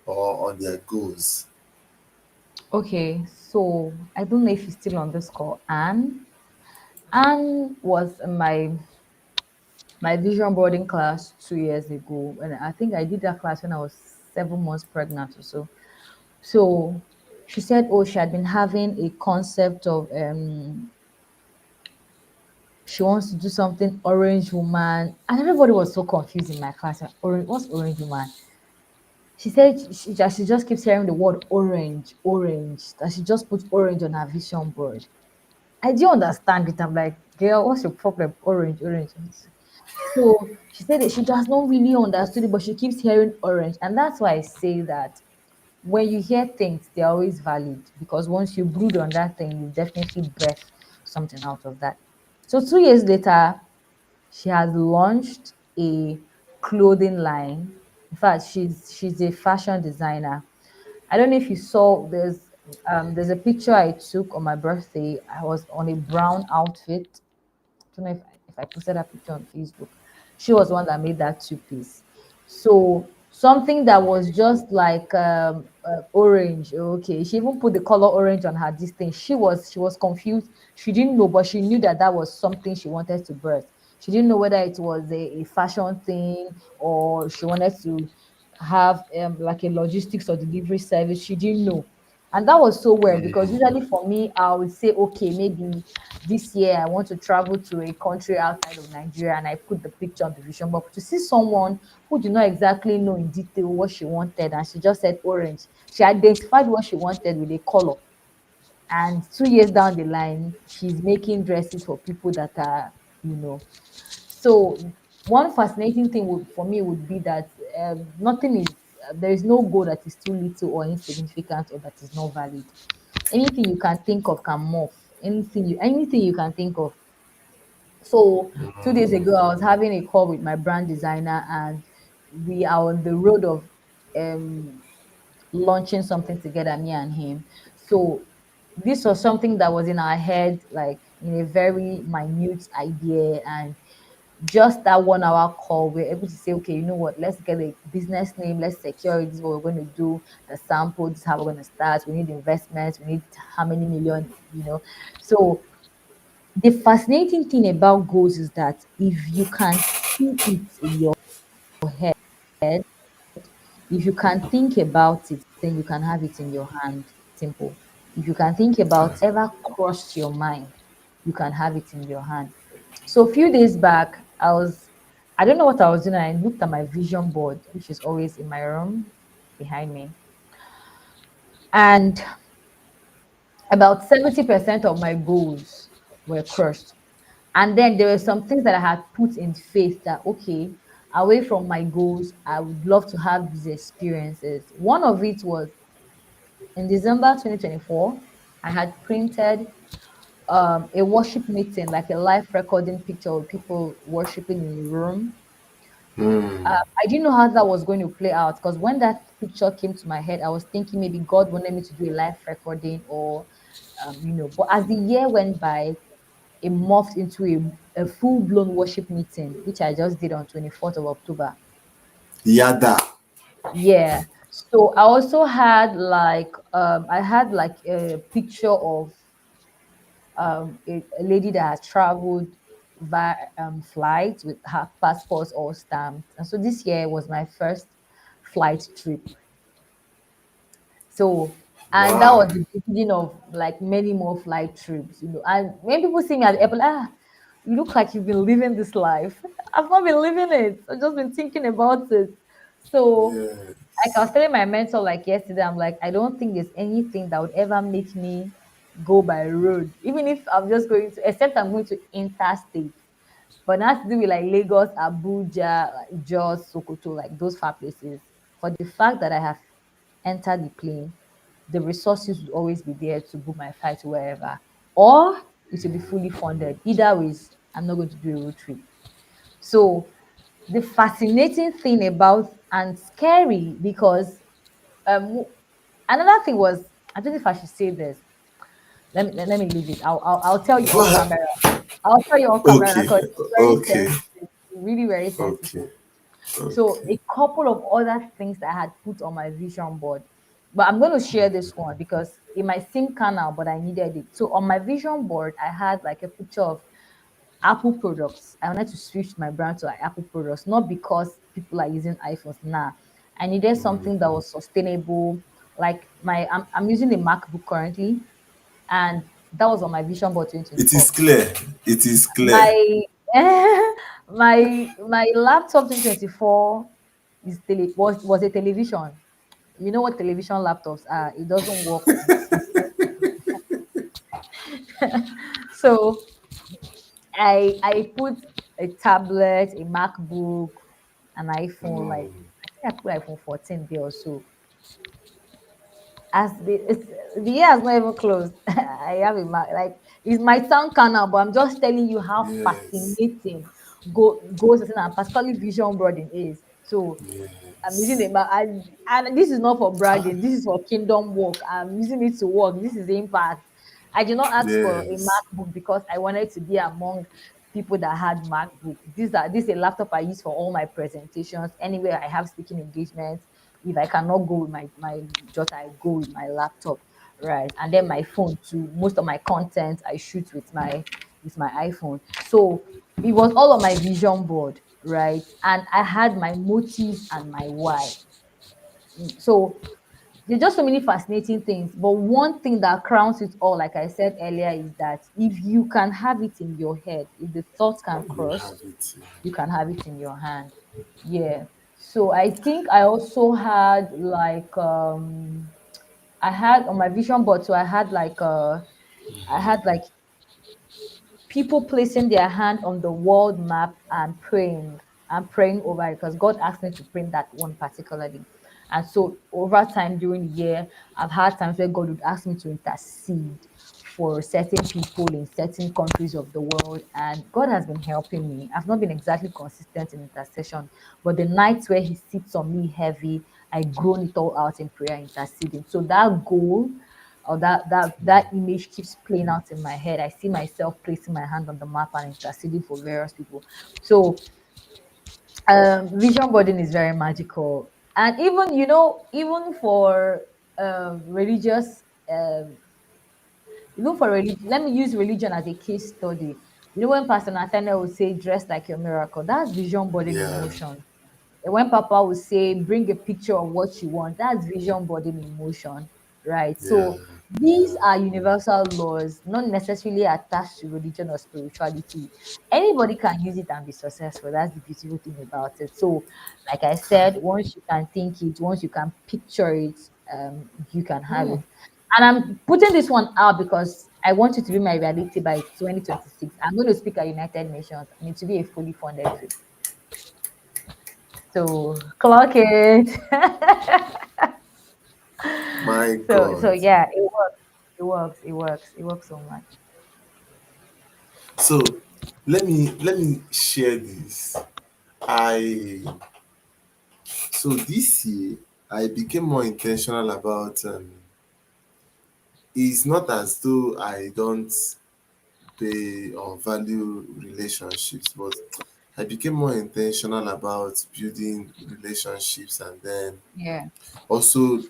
or on their goals? Okay, so I don't know if you're still on this call. Anne was in my vision boarding class 2 years ago, and I think I did that class when I was 7 months pregnant or so. So she said, oh, she had been having a concept of she wants to do something orange woman, and everybody was so confused in my class. Like, orange, what's orange woman? She said she just keeps hearing the word orange, orange. That she just put orange on her vision board. I do understand it. I'm like, girl, what's your problem? Orange, orange. So she said that she does not really understood it, but she keeps hearing orange. And that's why I say that when you hear things, they're always valid because once you brood on that thing, you definitely breath something out of that. So 2 years later, she has launched a clothing line. In fact, she's a fashion designer. I don't know if you saw there's a picture I took on my birthday. I was on a brown outfit. Don't know if I posted that picture on Facebook. She was the one that made that two piece. So something that was just like orange. Okay, she even put the color orange on her this thing. She was confused. She didn't know, but she knew that that was something she wanted to birth. She didn't know whether it was a fashion thing or she wanted to have like a logistics or delivery service. She didn't know. And that was so weird because usually for me, I would say, okay, maybe this year I want to travel to a country outside of Nigeria and I put the picture on the vision board. To see someone who did not exactly know in detail what she wanted and she just said orange, she identified what she wanted with a color. And 2 years down the line, she's making dresses for people that are, you know. So one fascinating thing for me would be that nothing is there is no goal that is too little or insignificant or that is not valid. Anything you can think of can morph. Anything you can think of. So 2 days ago, I was having a call with my brand designer, and we are on the road of um, launching something together, me and him. So this was something that was in our head, like in a very minute idea, and just that 1 hour call, we're able to say, okay, you know what, let's get a business name, let's secure it, this is what we're going to do, the sample, this is how we're going to start, we need investments, we need how many million, you know. So the fascinating thing about goals is that if you can see it in your head, if you can think about it, then you can have it in your hand. Simple. If you can think about ever crossed your mind, you can have it in your hand. So a few days back, I don't know what I was doing. I looked at my vision board, which is always in my room behind me. And about 70% of my goals were crushed. And then there were some things that I had put in faith that, okay, away from my goals, I would love to have these experiences. One of it was in December 2024, I had printed a worship meeting, like a live recording picture of people worshiping in a room. I didn't know how that was going to play out because when that picture came to my head, I was thinking maybe God wanted me to do a live recording or, But as the year went by, it morphed into a full blown worship meeting, which I just did on 24th of October. Yada. Yeah. So I also had I had like a picture of a lady that has traveled via flight with her passports all stamped. And so this year was my first flight trip. So, and that was Wow. the beginning of like many more flight trips, you know. And when people see me at the airport, you look like you've been living this life. I've not been living it. I've just been thinking about it. So, like I was telling my mentor like yesterday, I'm like, I don't think there's anything that would ever make me go by road, even if I'm just going to, except I'm going to interstate. But that's to do with like Lagos, Abuja, like Jos, Sokoto, like those far places. For the fact that I have entered the plane, the resources will always be there to book my flight to wherever, or it will be fully funded. Either ways, I'm not going to do a road trip. So the fascinating thing about and scary because um another thing was I don't know if I should say this. Let me leave it. I'll tell you on What? camera. I'll tell you on camera Okay. because it's very Okay. sensitive, really very Okay. sensitive. So Okay. a couple of other things that I had put on my vision board, but I'm going to share this one because it might seem carnal, but I needed it. So on my vision board, I had like a picture of Apple products. I wanted to switch my brand to like Apple products, not because people are using iPhones. Nah, I needed something that was sustainable. Like I'm using a MacBook currently, and that was on my vision board It is 2024. clear. It is clear. My my laptop 2024 was a television. You know what television laptops are? It doesn't work the same. So I put a tablet, a MacBook, an iPhone. Like I think I put iPhone 14 there or so. As the year has not even closed. I have a like it might sound carnal, but I'm just telling you how Yes. fascinating goals and particularly vision boarding is. So I'm using the Yes. and this is not for bragging. This is for kingdom work. I'm using it to work. This is the impact. I did not ask for a Yes. MacBook because I wanted to be among people that had MacBook. This is a laptop I use for all my presentations. Anywhere I have speaking engagements, if I cannot go with my daughter, I go with my laptop, right? And then my phone too. Most of my content I shoot with my iPhone. So it was all on my vision board, right? And I had my motive and my why. So there's just so many fascinating things. But one thing that crowns it all, like I said earlier, is that if you can have it in your head, if the thought can You have cross, it. you can have it in your hand. Yeah. So I think I also had like I had on my vision board, so I had like people placing their hand on the world map and praying over it because God asked me to print that one particularly. And so over time during the year, I've had times where God would ask me to intercede for certain people in certain countries of the world. And God has been helping me. I've not been exactly consistent in intercession, but the nights where He sits on me heavy, I groan it all out in prayer, interceding. So that goal or that image keeps playing out in my head. I see myself placing my hand on the map and interceding for various people. So vision boarding is very magical, and even even for religious even for religion, let me use religion as a case study. When Pastor Nathaniel would say, "Dress like your miracle," that's vision boarding in Yeah, motion. And when Papa would say, "Bring a picture of what you want," that's vision boarding in motion, right? yeah, So these are universal laws, not necessarily attached to religion or spirituality. Anybody can use it and be successful. That's the beautiful thing about it. So, like I said, once you can think it, once you can picture it, you can have it. And I'm putting this one out because I want it to be my reality by 2026. I'm going to speak at United Nations and it to be a fully funded trip. So clock it. my So God. yeah, it works. It works. It works. It works so much. So let me share this. I so this year I became more intentional about. It's not as though I don't pay or value relationships, but I became more intentional about building relationships and then Yeah. also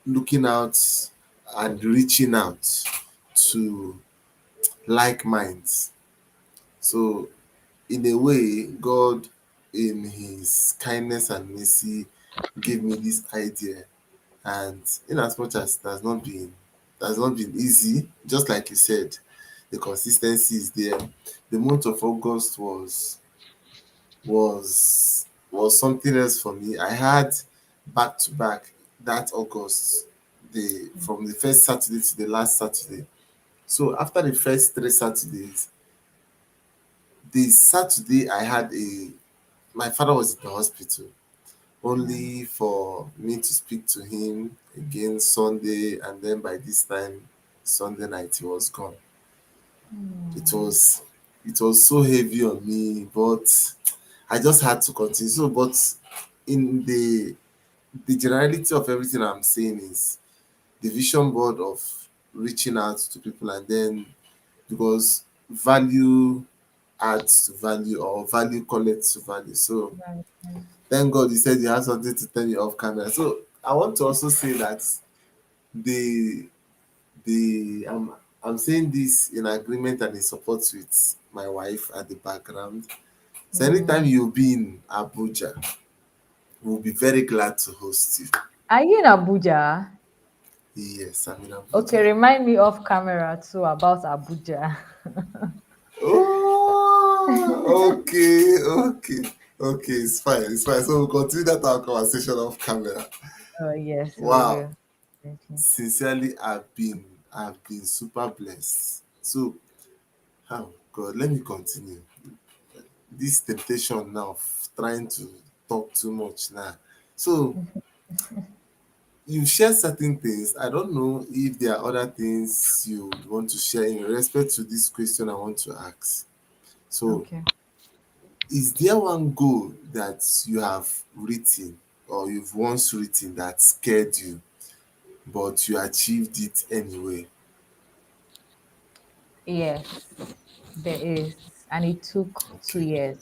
looking out and reaching out to like minds. So, in a way, God, in His kindness and mercy, gave me this idea. And in as much as it has not been easy, just like you said, the consistency is there. The month of August was something else for me. I had back to back that August, the from the first Saturday to the last Saturday. So after the first 3 Saturdays, the Saturday I had a my father was in the hospital, Yeah. only for me to speak to him again Sunday, and then by this time, Sunday night, he was gone. It Mm, was it was so heavy on me, but I just had to continue. So, but in the generality of everything I'm saying is the vision board of reaching out to people, and then because value adds to value or value collects to value. So right, right. thank God you said you have something to tell me off camera. So I want to also say that the I'm saying this in agreement and in support with my wife at the background. So anytime Mm. you'll be in Abuja, we'll be very glad to host you. Are you in Abuja? Yes, I'm in Okay, Abuja. remind me off camera too about Abuja. Oh, okay, okay, okay. It's fine. It's fine. So we'll continue that our conversation off camera. Oh yes, we Wow. will. Okay. Sincerely, I've been super blessed. So, oh God, let me continue. This temptation now of trying to talk too much now. So you share certain things. I don't know if there are other things you would want to share in respect to this question I want to ask. So, Okay. is there one goal that you have written or you've once written that scared you, but you achieved it anyway? Yes, there is. and it took 2 Okay. years.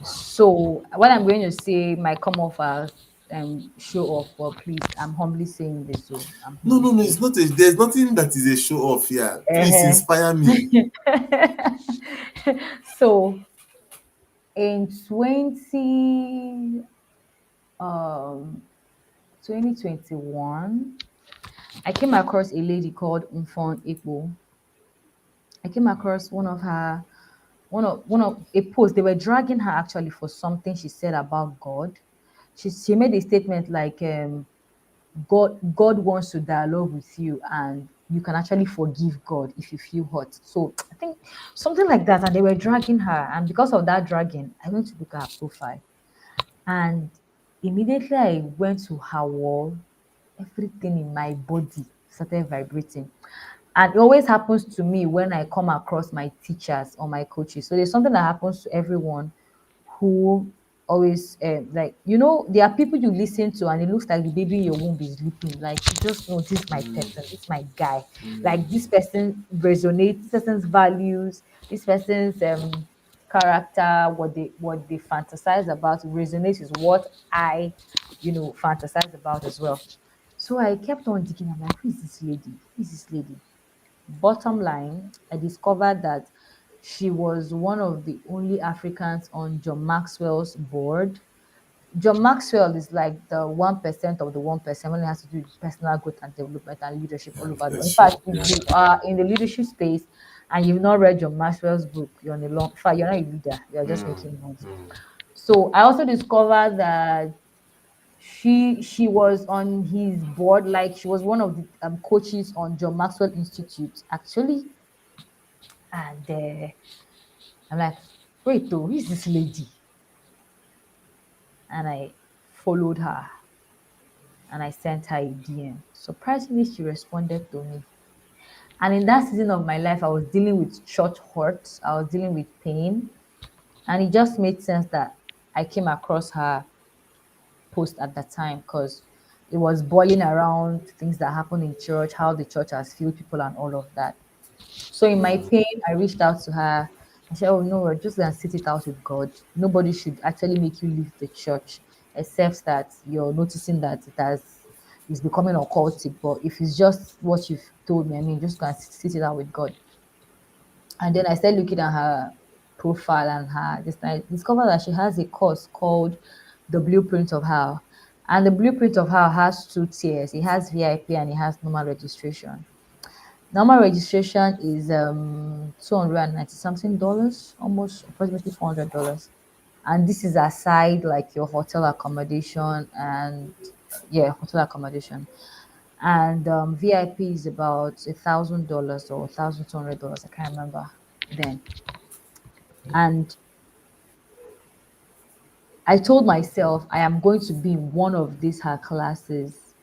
So what I'm going to say might come off as show off, but please, I'm humbly saying this. So I'm No, humbly no, no. saying. It's not. There's nothing that is a show off here. Please Uh-huh. inspire me. So in um 2021, I came across a lady called Umfon Ipo. I came across one of a post. They were dragging her actually for something she said about God. She made a statement like God wants to dialogue with you, and you can actually forgive God if you feel hurt. So I think something like that, and they were dragging her, and because of that dragging, I went to look at her profile, and immediately I went to her wall. Everything in my body started vibrating. And it always happens to me when I come across my teachers or my coaches. So there's something that happens to everyone who always like, there are people you listen to and it looks like the baby in your womb is sleeping. Like you just know this is my person, this is my guy. Like this person resonates, this person's values, this person's character, what they fantasize about resonates with what I, fantasize about as well. So I kept on digging. I'm like, who is this lady? Who is this lady? Bottom line, I discovered that she was one of the only Africans on John Maxwell's board. John Maxwell is like the 1% of the 1% when it has to do with personal growth and development and leadership all And over the world. In leadership. fact, if Yeah. you are in the leadership space and you've not read John Maxwell's book, you're on a long, in fact, you're not a leader, you're just making noise. So I also discovered that she was on his board, like she was one of the coaches on John Maxwell Institute, actually. And I'm like, wait, though, who is this lady? And I followed her and I sent her a DM. Surprisingly, she responded to me. And in that season of my life, I was dealing with church hurt, I was dealing with pain. And it just made sense that I came across her post at that time because it was boiling around things that happen in church, how the church has failed people, and all of that. So in my pain, I reached out to her. I said, "Oh no, we're just gonna sit it out with God. Nobody should actually make you leave the church, except that you're noticing that it's becoming occultic. But if it's just what you've told me, I mean, just gonna sit it out with God." And then I started looking at her profile and her this I discovered that she has a course called the Blueprint of How. And the Blueprint of How has two tiers. It has VIP and it has normal registration. Normal registration is 290 something dollars, almost approximately $400. And this is aside like your hotel accommodation and yeah, hotel accommodation. And VIP is about $1,000 or $1,200. I can't remember then. And I told myself I am going to be in one of these her classes.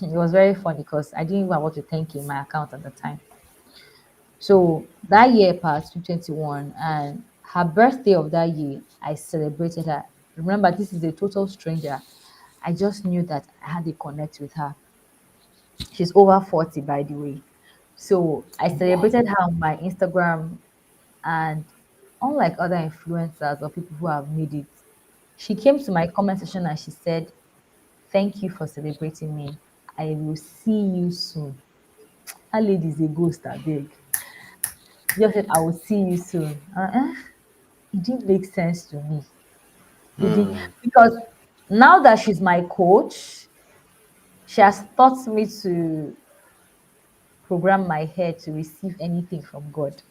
It was very funny because I didn't even have what to thank in my account at the time. So that year passed, 2021, and her birthday of that year, I celebrated her. Remember, this is a total stranger. I just knew that I had to connect with her. She's over 40, by the way. So I Wow. celebrated her on my Instagram, and unlike other influencers or people who have made it, she came to my comment section and she said, "Thank you for celebrating me. I will see you soon." That lady is a ghost, I beg. She just said, "I will see you soon." It didn't make sense to me. It did because now that she's my coach, she has taught me to program my head to receive anything from God.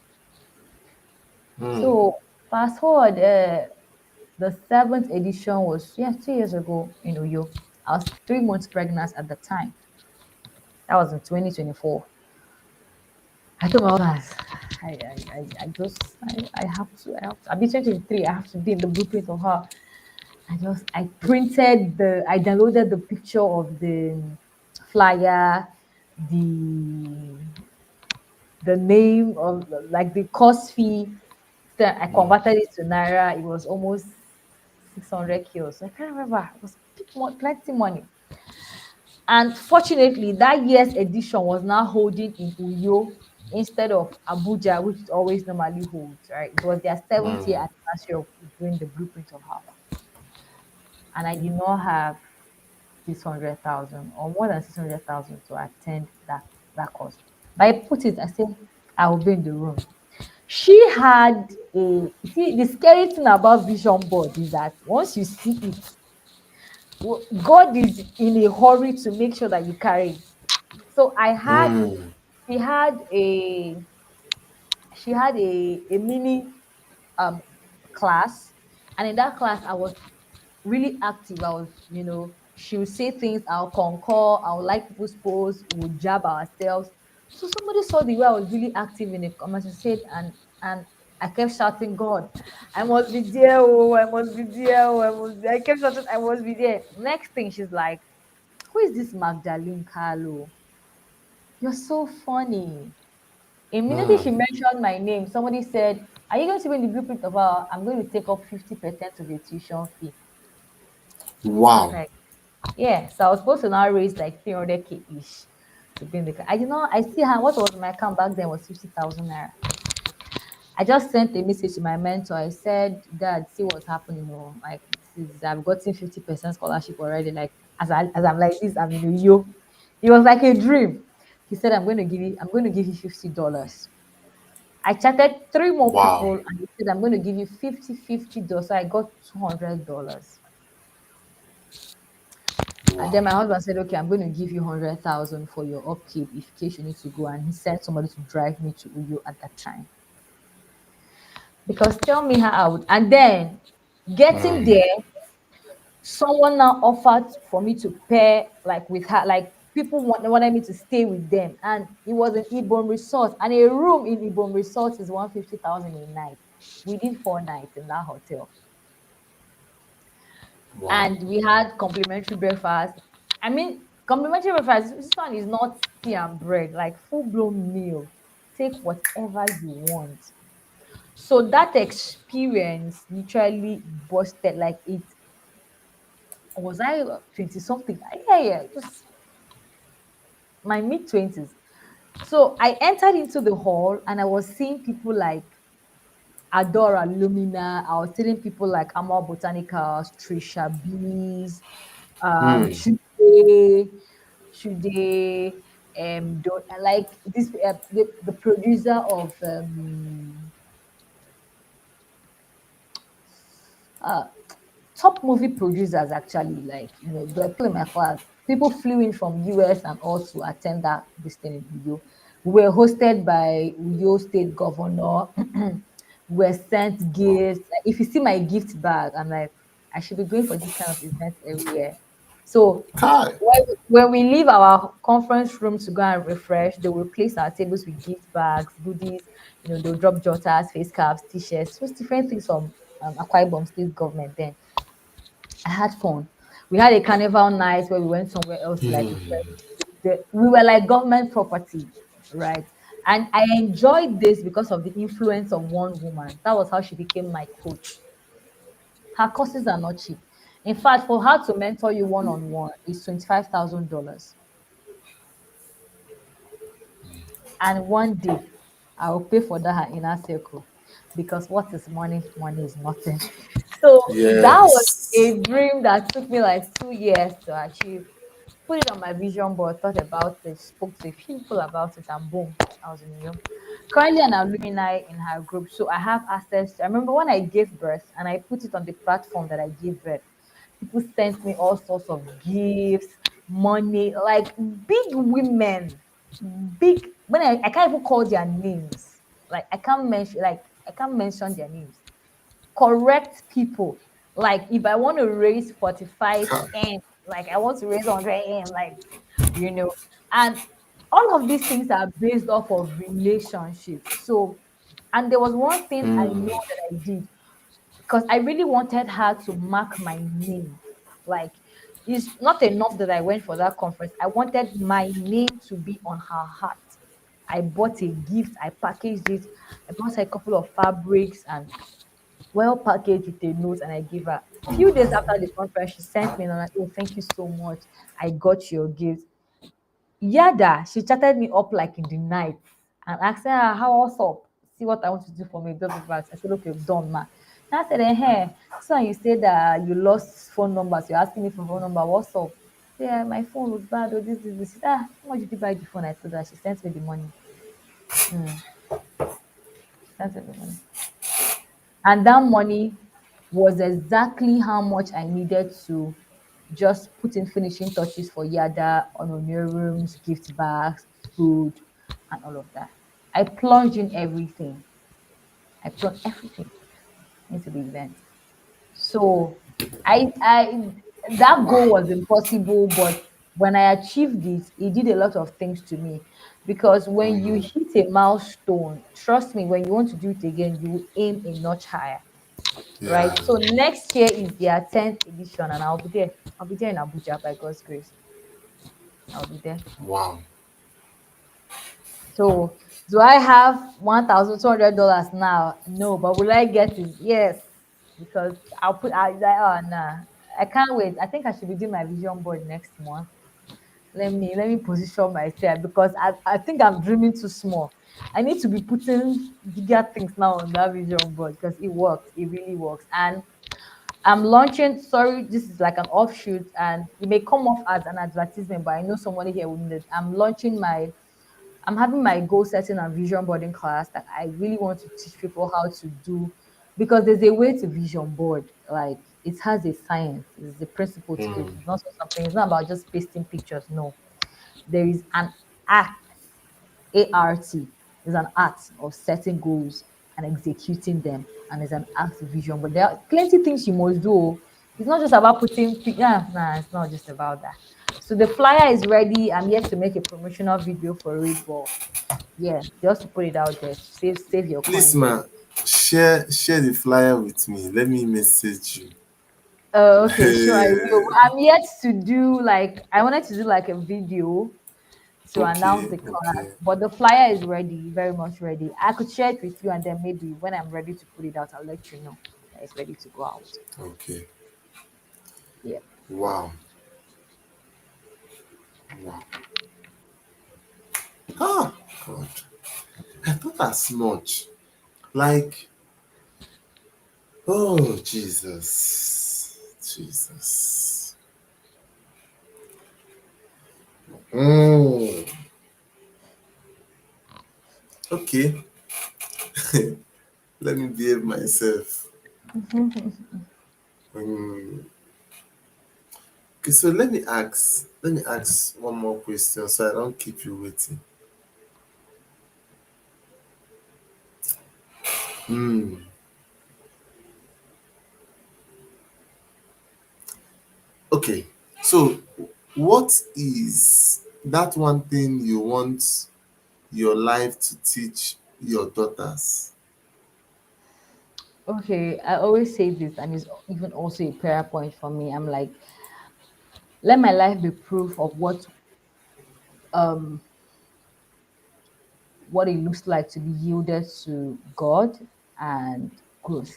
So fast forward, the seventh edition was 2 years ago in Uyo. I was 3 months pregnant at the time. That was in 2024. I told my husband, I'll be 2023, I have to be in the blueprint of her. I downloaded the picture of the flyer, the the name of like the cost fee. Then I converted it to Naira. It was almost 600 kilos. So I can't remember. It was plenty money. And fortunately, that year's edition was now holding in Uyo. instead of Abuja, which it always normally holds, right? It was their 70th anniversary of doing the blueprint of house. And I did not have 600,000 or more than 600,000 to attend that course. But I put it, I said, I will be in the room. She had a, see, the scary thing about vision board is that once you see it, God is in a hurry to make sure that you carry it. So she had a, she had a mini um class, and in that class I was really active. I was, she would say things, I'll concur, I'll like people's posts, we'll jab ourselves. So somebody saw the way I was really active in the comments and said, and I kept shouting, God, I must be there, oh, I must be there, oh, I kept shouting, I must be there. Next thing, she's like, who is this Magdalene Kalu? You're so funny. Immediately she mentioned my name, somebody said, are you going to be in the blueprint of our, I'm going to take up 50% of the tuition fee. I was Wow. like, yeah, so I was supposed to now raise like 300K ish to be in the. I did not. I see how what was my account back then was 50,000 naira. I just sent a message to my mentor. I said, Dad, see what's happening. Oh, like this is, I've gotten 50% scholarship already. Like as I'm like this, I'm in yo. It was like a dream. He said, I'm going to give you $50. I chatted three more Wow. people and he said, I'm going to give you $50. So I got $200. And then Wow. my husband said, okay, I'm going to give you 100,000 for your upkeep in case you need to go. And he sent somebody to drive me to Uyo at that time. Because tell me how I would. And then getting there, someone now offered for me to pair like with her, like people wanted me to stay with them. And it was an Ibom resort. And a room in Ibom resort is 150,000 a night. We did 4 nights in that hotel. Wow. And we had complimentary breakfast. I mean, complimentary breakfast, this one is not tea and bread, like full blown meal. Take whatever you want. So that experience literally busted like it was I 20 something. Yeah, yeah, just my mid 20s. So I entered into the hall and I was seeing people like Adora Lumina. I was seeing people like Amal Botanicals, Trisha Bees, should they don't like this the producer of uh top movie producers actually, like, they're playing my class. People flew in from US and all to attend that this thing in Uyo. We were hosted by Uyo State Governor. We were sent Wow. gifts. Like, if you see my gift bag, I'm like, I should be going for this kind of events every year. So Kai. when we leave our conference room to go and refresh, they will place our tables with gift bags, goodies. They'll drop jotters, face caps, t-shirts, just different things from Akwa Ibom State government. Then I had fun. We had a carnival night where we went somewhere else to like refresh. We were like government property, right? And I enjoyed this because of the influence of one woman. That was how she became my coach. Her courses are not cheap. In fact, for her to mentor you one on one is $25,000. And one day I will pay for that her inner circle, because what is money? Money is nothing. So that was Yes. a dream that took me like 2 years to achieve. Put it on my vision board, thought about it, spoke to a few people about it, and boom, I was in New. Currently an alumni in her group, so I have access. I remember when I gave birth and I put it on the platform that I gave birth. People sent me all sorts of gifts, money, like big women, big. When I can't even call their names. Like I can't mention their names. Correct people. Like if I want to raise 45 Kai. M, like I want to raise 100 M, like, you know, and all of these things are based off of relationships. So, and there was one thing I know that I did, because I really wanted her to mark my name. Like, it's not enough that I went for that conference. I wanted my name to be on her heart. I bought a gift, I packaged it, I bought her a couple of fabrics and well packaged with a note, and I gave her. Few days after the conference, she sent me and I'm like, oh, thank you so much. I got your gift. Yada, she chatted me up like in the night. and asked her, how what's up? See what I want to do for me. Blah, blah, blah. I said, okay, done, ma. And I said, hey, so you said that you lost phone numbers. You're asking me for phone number. What's up? Yeah, my phone was bad. Oh, this. She said, ah, how much did you buy the phone? I told her. She sent me the money. Mm, she sent me the money. And that money was exactly how much I needed to just put in finishing touches for Yada, on rooms, gift bags, food, and all of that. I plunged in everything. I plunged everything into the event. So I that goal was impossible, but when I achieved it, it did a lot of things to me. Because when you hit a milestone, trust me, when you want to do it again, you will aim a notch higher. Yeah. Right. So next year is their 10th edition, and I'll be there. I'll be there in Abuja by God's grace. I'll be there. Wow. So do I have $1,200 now? No, but will I get it? Yes, because I'll put. Oh nah, I can't wait. I think I should be doing my vision board next month. Let me position myself because I think I'm dreaming too small. I need to be putting bigger things now on that vision board because it works. It really works. And I'm launching, sorry, this is like an offshoot and it may come off as an advertisement, but I know somebody here will need it. I'm having my goal setting and vision boarding class that I really want to teach people how to do because there's a way to vision board. Like it has a science, there's a principle to it. It's not just something, it's not about just pasting pictures. No, there is an art, ART, is an art of setting goals and executing them, and there's an art of vision. But there are plenty things you must do. It's not just about nah, it's not just about that. So the flyer is ready. I'm yet to make a promotional video for it, but yeah, just to put it out there, save your Please, coins. ma, share the flyer with me. Let me message you. Oh, okay, sure, I will. I'm yet to do like I wanted to do like a video to announce Okay, the class, okay, but the flyer is ready, very much ready. I could share it with you, and then maybe when I'm ready to put it out, I'll let you know that it's ready to go out. okay. Yeah. Wow, wow. Ah, God. I thought as much. Like, oh, Jesus. Jesus. Mm. Okay, let me behave myself. Mm. Okay, so let me ask one more question so I don't keep you waiting. Hmm. Okay, so what is that one thing you want your life to teach your daughters? Okay, I always say this, and it's even also a prayer point for me. I'm like, let my life be proof of um what it looks like to be yielded to God and growth.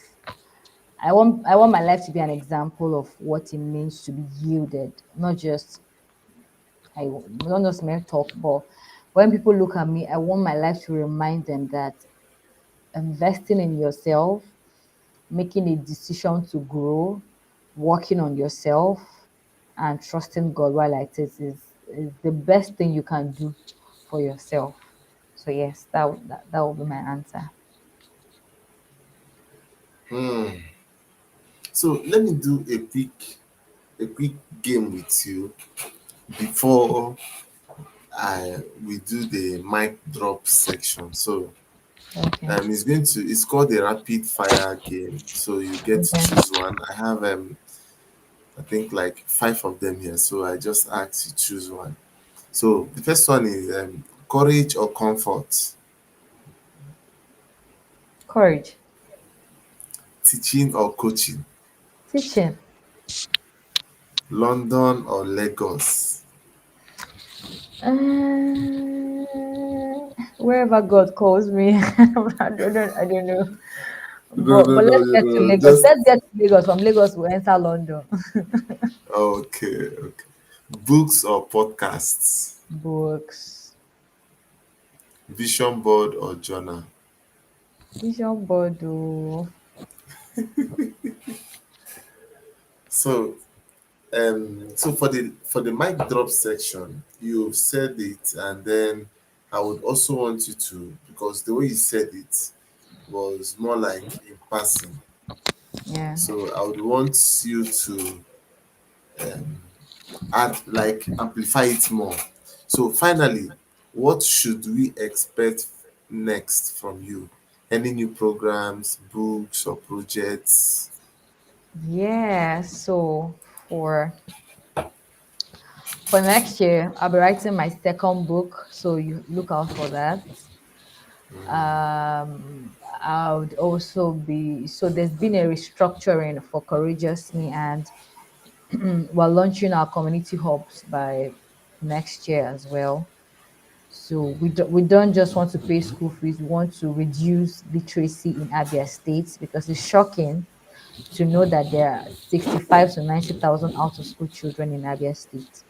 I want my life to be an example of what it means to be yielded, not just not just mere talk, but when people look at me, I want my life to remind them that investing in yourself, making a decision to grow, working on yourself, and trusting God while at it is the best thing you can do for yourself. So yes, that will be my answer. Hmm. So let me do a quick game with you before I we do the mic drop section. So Okay. it's called a rapid fire game. So you get to Okay. choose one. I have I think like five of them here. So I just ask you choose one. So the first one is courage or comfort, Courage. teaching or coaching, Teaching. London or Lagos. Wherever God calls me, I don't know. No, But no, but no, let's you get to know, Lagos. just Let's get to Lagos. From Lagos, we enter London. okay, okay. Books or podcasts, Books. Vision board or journal? Vision board. Oh, So so for the mic drop section, you've said it, and then I would also want you to, because the way you said it was more like in passing. yeah. So I would want you to um, add, like, amplify it more. So finally, what should we expect next from you? Any new programs, books, or projects? Yeah. So for for next year, I'll be writing my second book. So you look out for that. I would also be so there's been a restructuring for Courageous Me, and we're launching our community hubs by next year as well. So we don't just want to pay school fees, we want to reduce literacy in Abia State, because it's shocking to know that there are 65 to 90,000 out of school children in Abia State.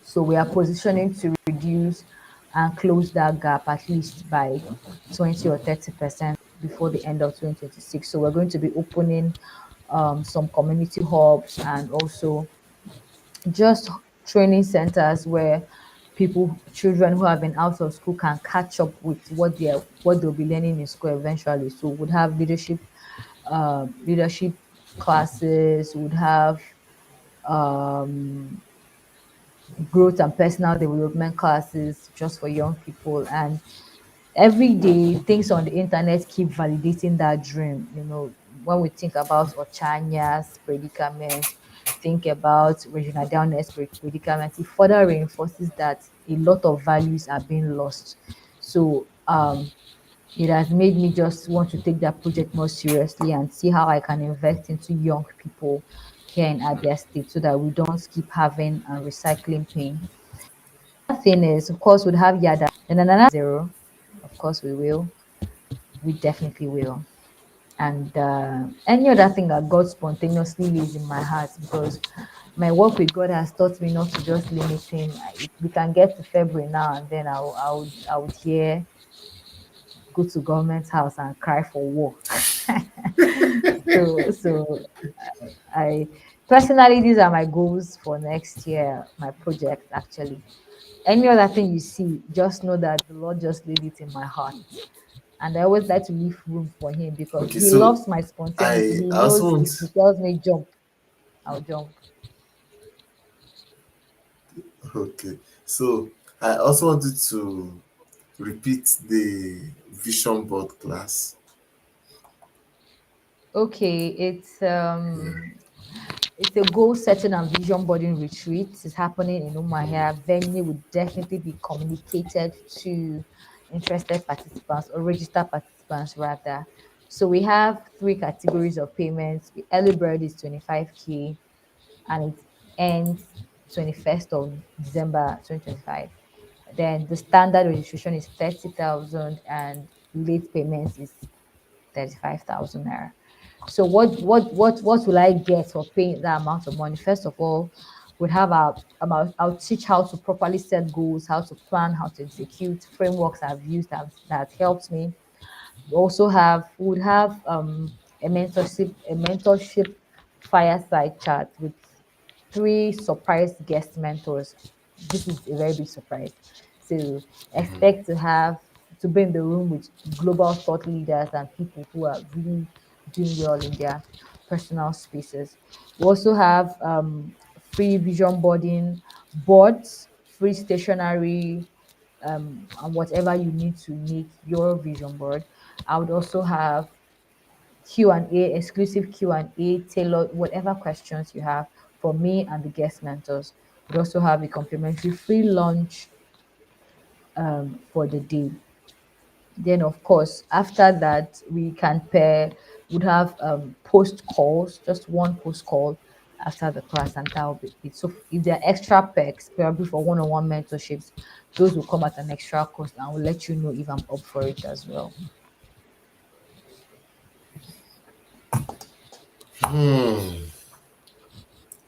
So we are positioning to reduce and close that gap at least by 20 or 30% before the end of 2026. So we're going to be opening some community hubs, and also just training centers where children who have been out of school can catch up with what they'll be learning in school eventually. So would have leadership classes, would have um, growth and personal development classes just for young people. And every day things on the internet keep validating that dream. When we think about Ochanya's predicament, think about Regina Downey's predicament, it further reinforces that a lot of values are being lost. So it has made me just want to take that project more seriously and see how I can invest into young people here in Abia State, so that we don't keep having recycling pain. Thing is, of course, we'd have Yada, then another zero. Of course, we will. We definitely will. And any other thing that God spontaneously lays in my heart, because my work with God has taught me not to just limit Him. We can get to February now, and then I would hear, go to government house and cry for work. So I personally, these are my goals for next year, my project actually. Any other thing you see, just know that the Lord just laid it in my heart. And I always like to leave room for Him, because Okay, He so loves my spontaneity. I He also knows want, if He tells me jump, I'll jump. okay, so I also wanted to repeat the vision board class. Okay, it's a goal setting and vision boarding retreat. It's happening in Umahia. Venue will definitely be communicated to interested participants, or registered participants rather. So we have three categories of payments. The early bird is 25K, and it ends 21st of December 2025. Then the standard registration is 30,000, and late payments is 35,000 naira. So what will I get for paying that amount of money? First of all, we'll have I'll teach how to properly set goals, how to plan, how to execute frameworks I've used that helped me. We would have a mentorship fireside chat with three surprise guest mentors. This is a very big surprise. So expect to be in the room with global thought leaders and people who are really doing well in their personal spaces. We also have free vision boards, free stationery, and whatever you need to make your vision board. I would also have Q&A, exclusive Q&A, tailored whatever questions you have for me and the guest mentors. We also have a complimentary free lunch for the day. Then, of course, after that, we can pair, would have post calls, just one post call after the class, and that will be it. So, if there are extra perks, probably for one on one mentorships, those will come at an extra cost, and we'll let you know if I'm up for it as well.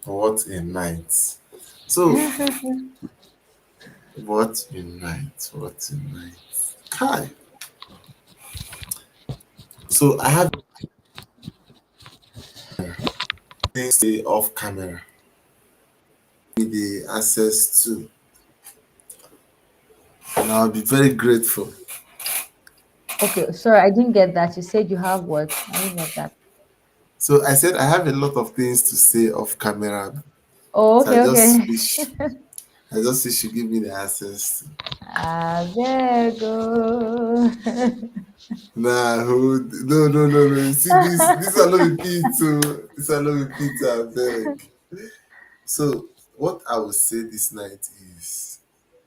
What a night. So, what a night. What a night. Hi. So I have things to say off camera with the access to, and I'll be very grateful. Okay, sorry, I didn't get that. You said you have what? I didn't get that. So I said I have a lot of things to say off camera. Oh, So okay, okay. I just wish you give me the access. Ah, there go. Nah, no. You see this are not repeat too. This are not repeat, I beg. So what I will say this night is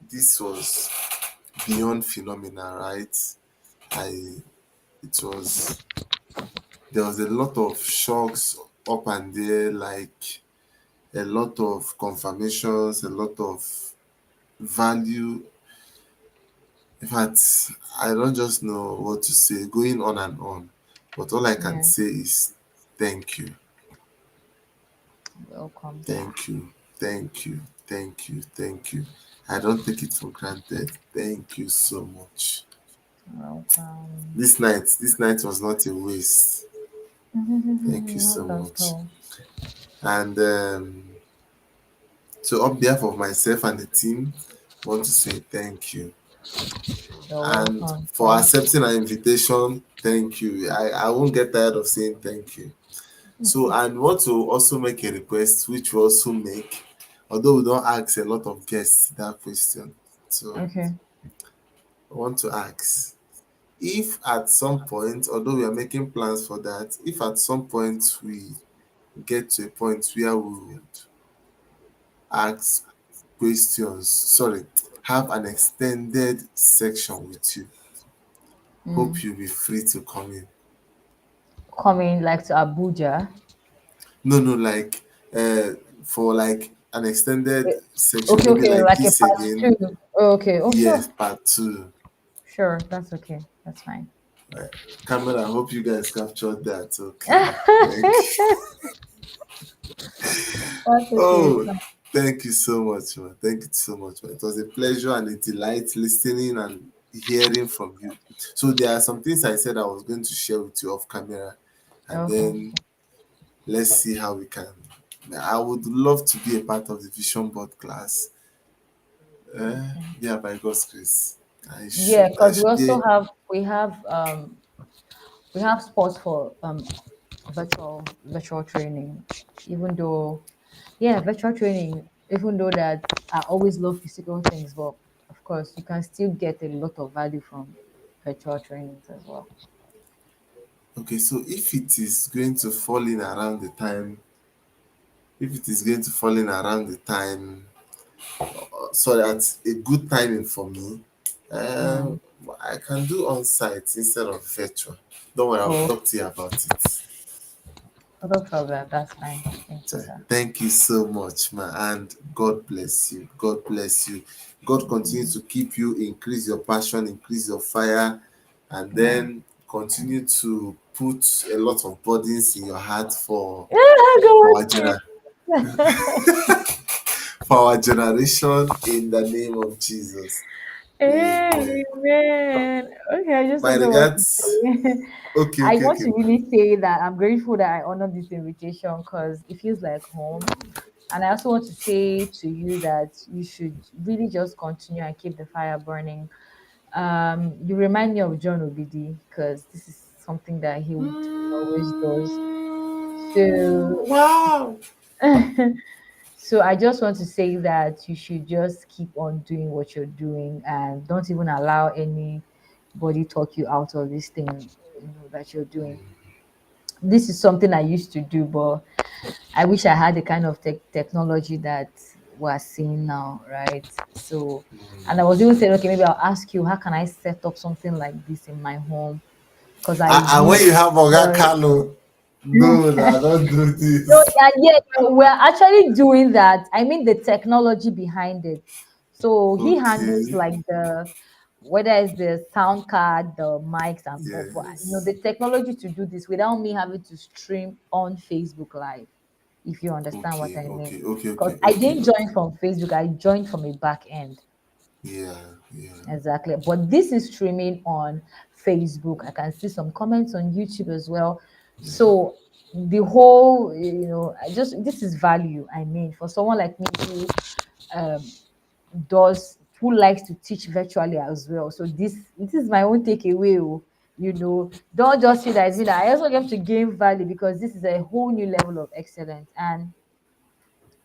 this was beyond phenomenal, right? I it was there was a lot of shocks up and there, like a lot of confirmations, a lot of value. In fact, I don't just know what to say, going on and on. But all I can Yeah, say is thank you, welcome back. thank you, thank you. I don't take it for granted. Thank you so much. Welcome. This night was not a waste. Thank you so Not at much. all. And so, on behalf of myself and the team, I want to say thank you. You're And welcome. for Thank accepting our invitation, thank you. I won't get tired of saying thank you. So, and want to also make a request, which we also make, although we don't ask a lot of guests that question. you. So, Okay. I want to ask if at some point, although we are making plans for that, if at some point we get to a point where we would ask questions, sorry, have an extended section with you, hope Mm. you'll be free to come in. Coming like to Abuja. No, like for like an extended Eh, section, Okay, maybe okay, like like a this part again. two. Okay. Oh, Yes, sure. part two. Sure. That's okay. That's fine. Right. Camera, I hope you guys captured that. Okay. Thank you. That's okay. It's Oh, fine. thank you so much, man. Thank you so much, man. It was a pleasure and a delight listening and hearing from you. So there are some things I said I was going to share with you off camera, and Okay. then let's see how we can. I would love to be a part of the vision board class. Okay. Yeah, by God's grace, I Yeah, should. I because we should also be. have we have spots for virtual training. Even though yeah, virtual training, even though that I always love physical things, but of course you can still get a lot of value from virtual trainings as well. Okay, so if it is going to fall in around the time, if it is going to fall in around the time, so that's a good timing for me. Mm. Um, I can do on site instead of virtual. Don't worry, I'll Oh, talk to you about it. no problem. That's fine. Thank you, So, sir. thank you so much, man, and God bless you. God bless you. God continue to keep you, increase your passion, increase your fire, and Yeah. then continue to put a lot of burdens in your heart Yeah, for our, God, for our generation in the name of Jesus. Amen. Amen. Okay, I just My don't know what to regards. say. Okay, I okay, want okay. to really say that I'm grateful that I honored this invitation because it feels like home. And I also want to say to you that you should really just continue and keep the fire burning. You remind me of John Obidi because this is something that he always does. So Wow. so I just want to say that you should just keep on doing what you're doing and don't even allow anybody talk you out of this thing that you're doing. This is something I used to do, but I wish I had the kind of technology that we're seeing now, right? So, and I was even saying, okay, maybe I'll ask you, how can I set up something like this in my home? Because I And when wish you have Oga uh, Kalu, no, no, don't do no, this. yeah, yeah, we're actually doing that. I mean, the technology behind it. So he handles Okay. like the whether it's the sound card, the mics, and but Yes. the technology to do this without me having to stream on Facebook Live. If you understand what Okay, I mean, okay, okay, because okay, I okay, didn't okay. join from Facebook, I joined from a back end. Yeah, yeah, Exactly. But this is streaming on Facebook. I can see some comments on YouTube as well. So the whole, I just this is value. I mean, for someone like me who um who likes to teach virtually as well. So this is my own takeaway. Don't just see that as me. That I also get to gain value because this is a whole new level of excellence, and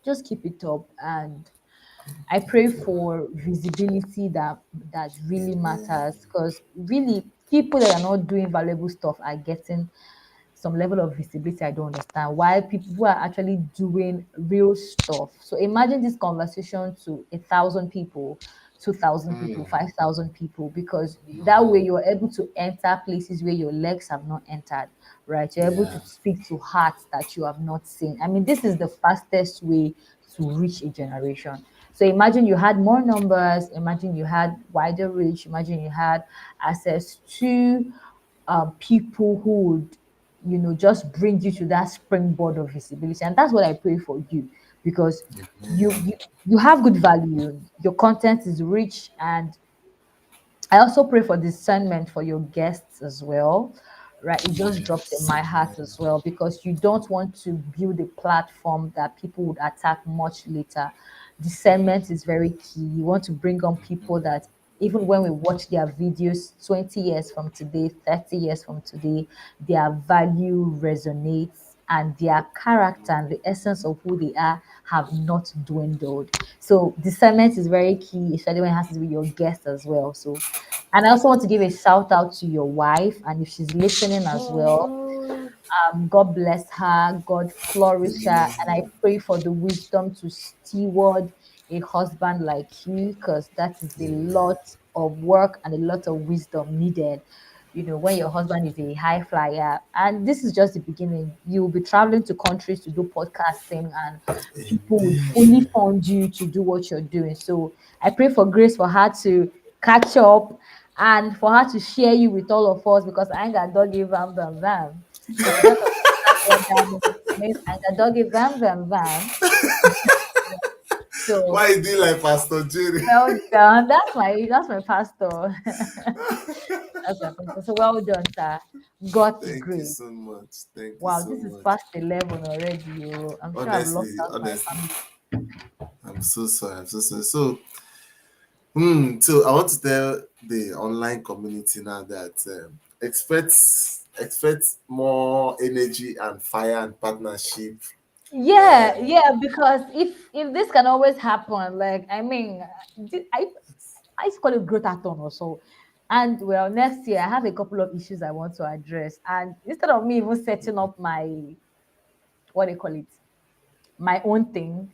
just keep it up. And I pray thank you, ma. for visibility that really Amen. matters, because really people that are not doing valuable stuff are getting some level of visibility. I don't understand why people who are actually doing real stuff. So imagine this conversation to 1,000 people, 2,000 people, 5,000 people, because that way you're able to enter places where your legs have not entered, right? You're able to Yeah, speak to hearts that you have not seen. I mean, this is the fastest way to reach a generation. So imagine you had more numbers, imagine you had wider reach, imagine you had access to people who would, just bring you to that springboard of visibility. And that's what I pray for you, because you amen. you, you have good value, your content is rich, and I also pray for discernment for your guests as well. Right, it just dropped in Yes, my heart amen. as well, because you don't want to build a platform that people would attack much later. Discernment is very key. You want to bring on people that even when we watch their videos 20 years from today, 30 years from today, their value resonates and their character and the essence of who they are have not dwindled. So discernment is very key, especially when it has to do with your guests as well. So, and I also want to give a shout out to your wife, and if she's listening as well, Oh, God bless her, God flourish her, and I amen. pray for the wisdom to steward a husband like you, because that is a Amen. lot of work and a lot of wisdom needed. When your husband is a high flyer, and this is just the beginning, you will be traveling to countries to do podcasting, and people would fully Amen. fund you to do what you're doing. So I pray for grace for her to catch up and for her to share you with all of us, because I ain't got doggy vam vam vam. If you don't understand what that means, it means I got doggy vam vam vam. So Why you doing like Pastor Jerry? well done. That's my pastor. That's my pastor. So well done, sir. God's Thank you grace. so much. Thank you Wow, so this is much. past 11 already. Oh. I'm sure I've lost Honestly, out my honestly, family. I'm so sorry. I'm so sorry. So I want to tell the online community now that expect more energy and fire and partnership. Yeah, Um, yeah, because if this can always happen, like I mean, I used to call it growth-a-thon or so. And well, next year I have a couple of issues I want to address. And instead of me even setting up my, what do you call it, my own thing,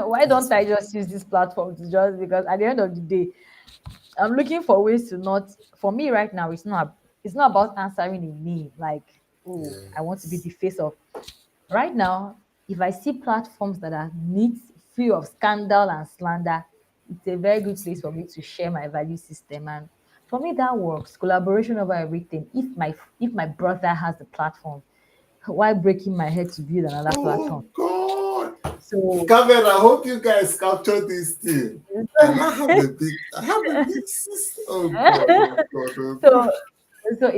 why don't yes, I just use this platform to just, because at the end of the day, I'm looking for ways to not, for me right now, it's not about answering a name like, oh, I want to be yes. the face of. Right now, if I see platforms that are neat, free of scandal and slander, it's a very good place for me to share my value system. And for me, that works. Collaboration over everything. If my brother has the platform, why breaking my head to build another platform? Oh God. So, Camera, I hope you guys capture this thing. I have a big sister. Oh God, oh God, oh so, God. so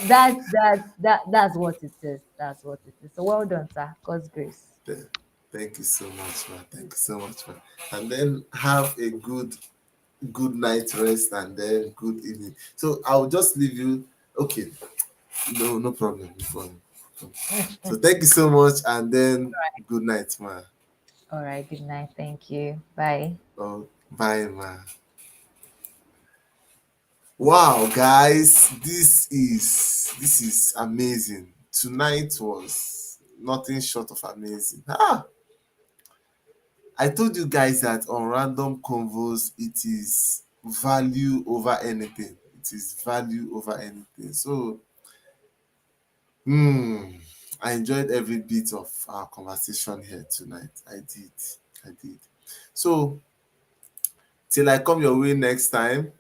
that's what it is. That's what it is. So well done, sir. God's grace. Th- Thank you so much, man. Thank you so much, man. And then have a good night rest and then good evening. So I'll just leave you. Okay, no problem. Before. So thank you so much and then good night, man. All right. Good night. Thank you. Bye. Oh, bye, man. Wow, guys, this is amazing. Tonight was nothing short of amazing. I told you guys that on random convos, it is value over anything. It is value over anything. So, hmm, I enjoyed every bit of our conversation here tonight. I did. I did. So, till I come your way next time,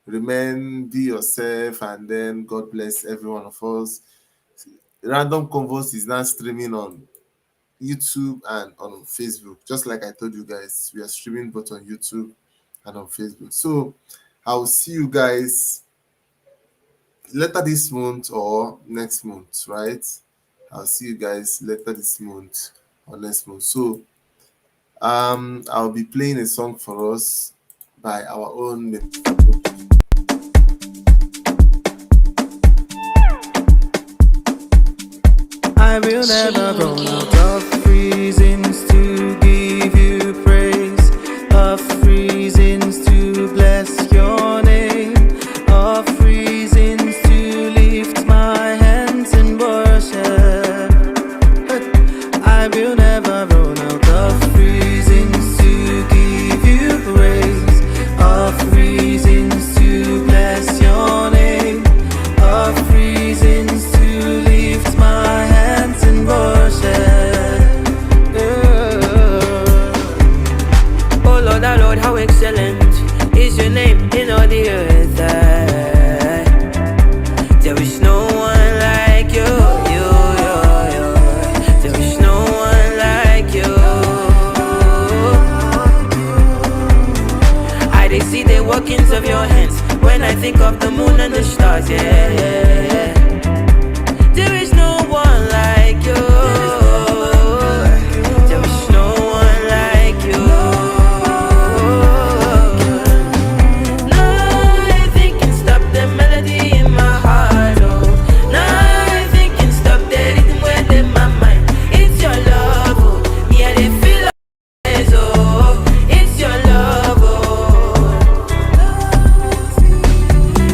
remain, be yourself, and then God bless every one of us. Random Convos is now streaming on YouTube and on Facebook. Just like I told you guys, we are streaming both on YouTube and on Facebook. So I'll see you guys later this month or next month, right? I'll see you guys later this month or next month. So I'll be playing a song for us by our own. I will never run out of reasons to give you praise, of reasons to bless your name, of reasons to lift my hands in worship. I will never run out of reasons to give you praise, of reasons to bless your name, of reasons to lift my hands in worship. Oh Lord, our Lord, how excellent is your name in all the earth. There is no one like you, There is no one like you. I they see the workings of your hands when I think of the moon and the stars, yeah. There is no one like you. There is no one like you. Nothing can stop the melody in my heart, oh. Nothing can stop the rhythm within my mind. It's your love, oh. Me I dey feel always, oh. It's your love, oh.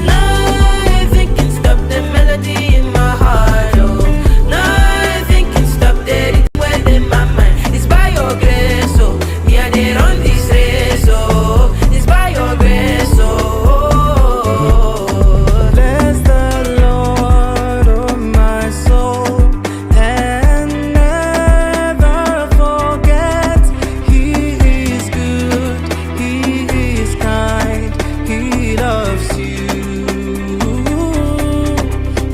Nothing can stop the melody in my heart, oh. Nothing can stop the rhythm within my mind. It's by your grace, oh. Me I dey run this race, oh. It's by your grace, oh. Bless the Lord, oh my soul, and never forget He is good, He is kind, He loves you.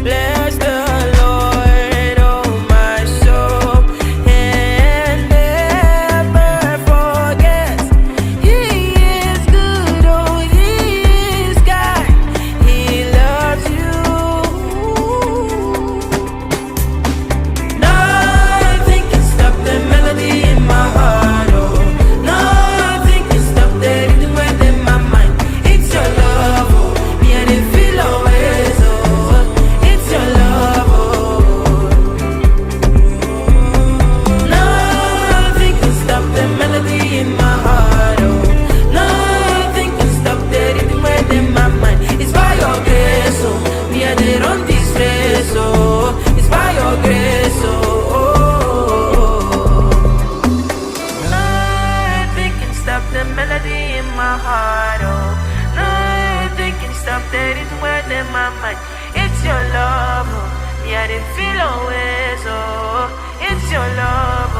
Bless the Lord, oh my soul, and never forget He is good, oh He is kind, He loves you. Nothing can stop the melody in my heart, oh. Nothing can stop the rhythm within my mind. It's your love, oh. Me I dey feel always, oh. It's your love, oh. Nothing can stop the melody in my heart, oh. Nothing can stop the rhythm within my mind. It's by your grace, oh. Me I dey run this race, oh. It's by your grace, oh. Nothing can stop the melody in my heart, oh. Nothing can stop the rhythm within my mind. It's your love, oh. Me I dey feel always, oh. It's your love,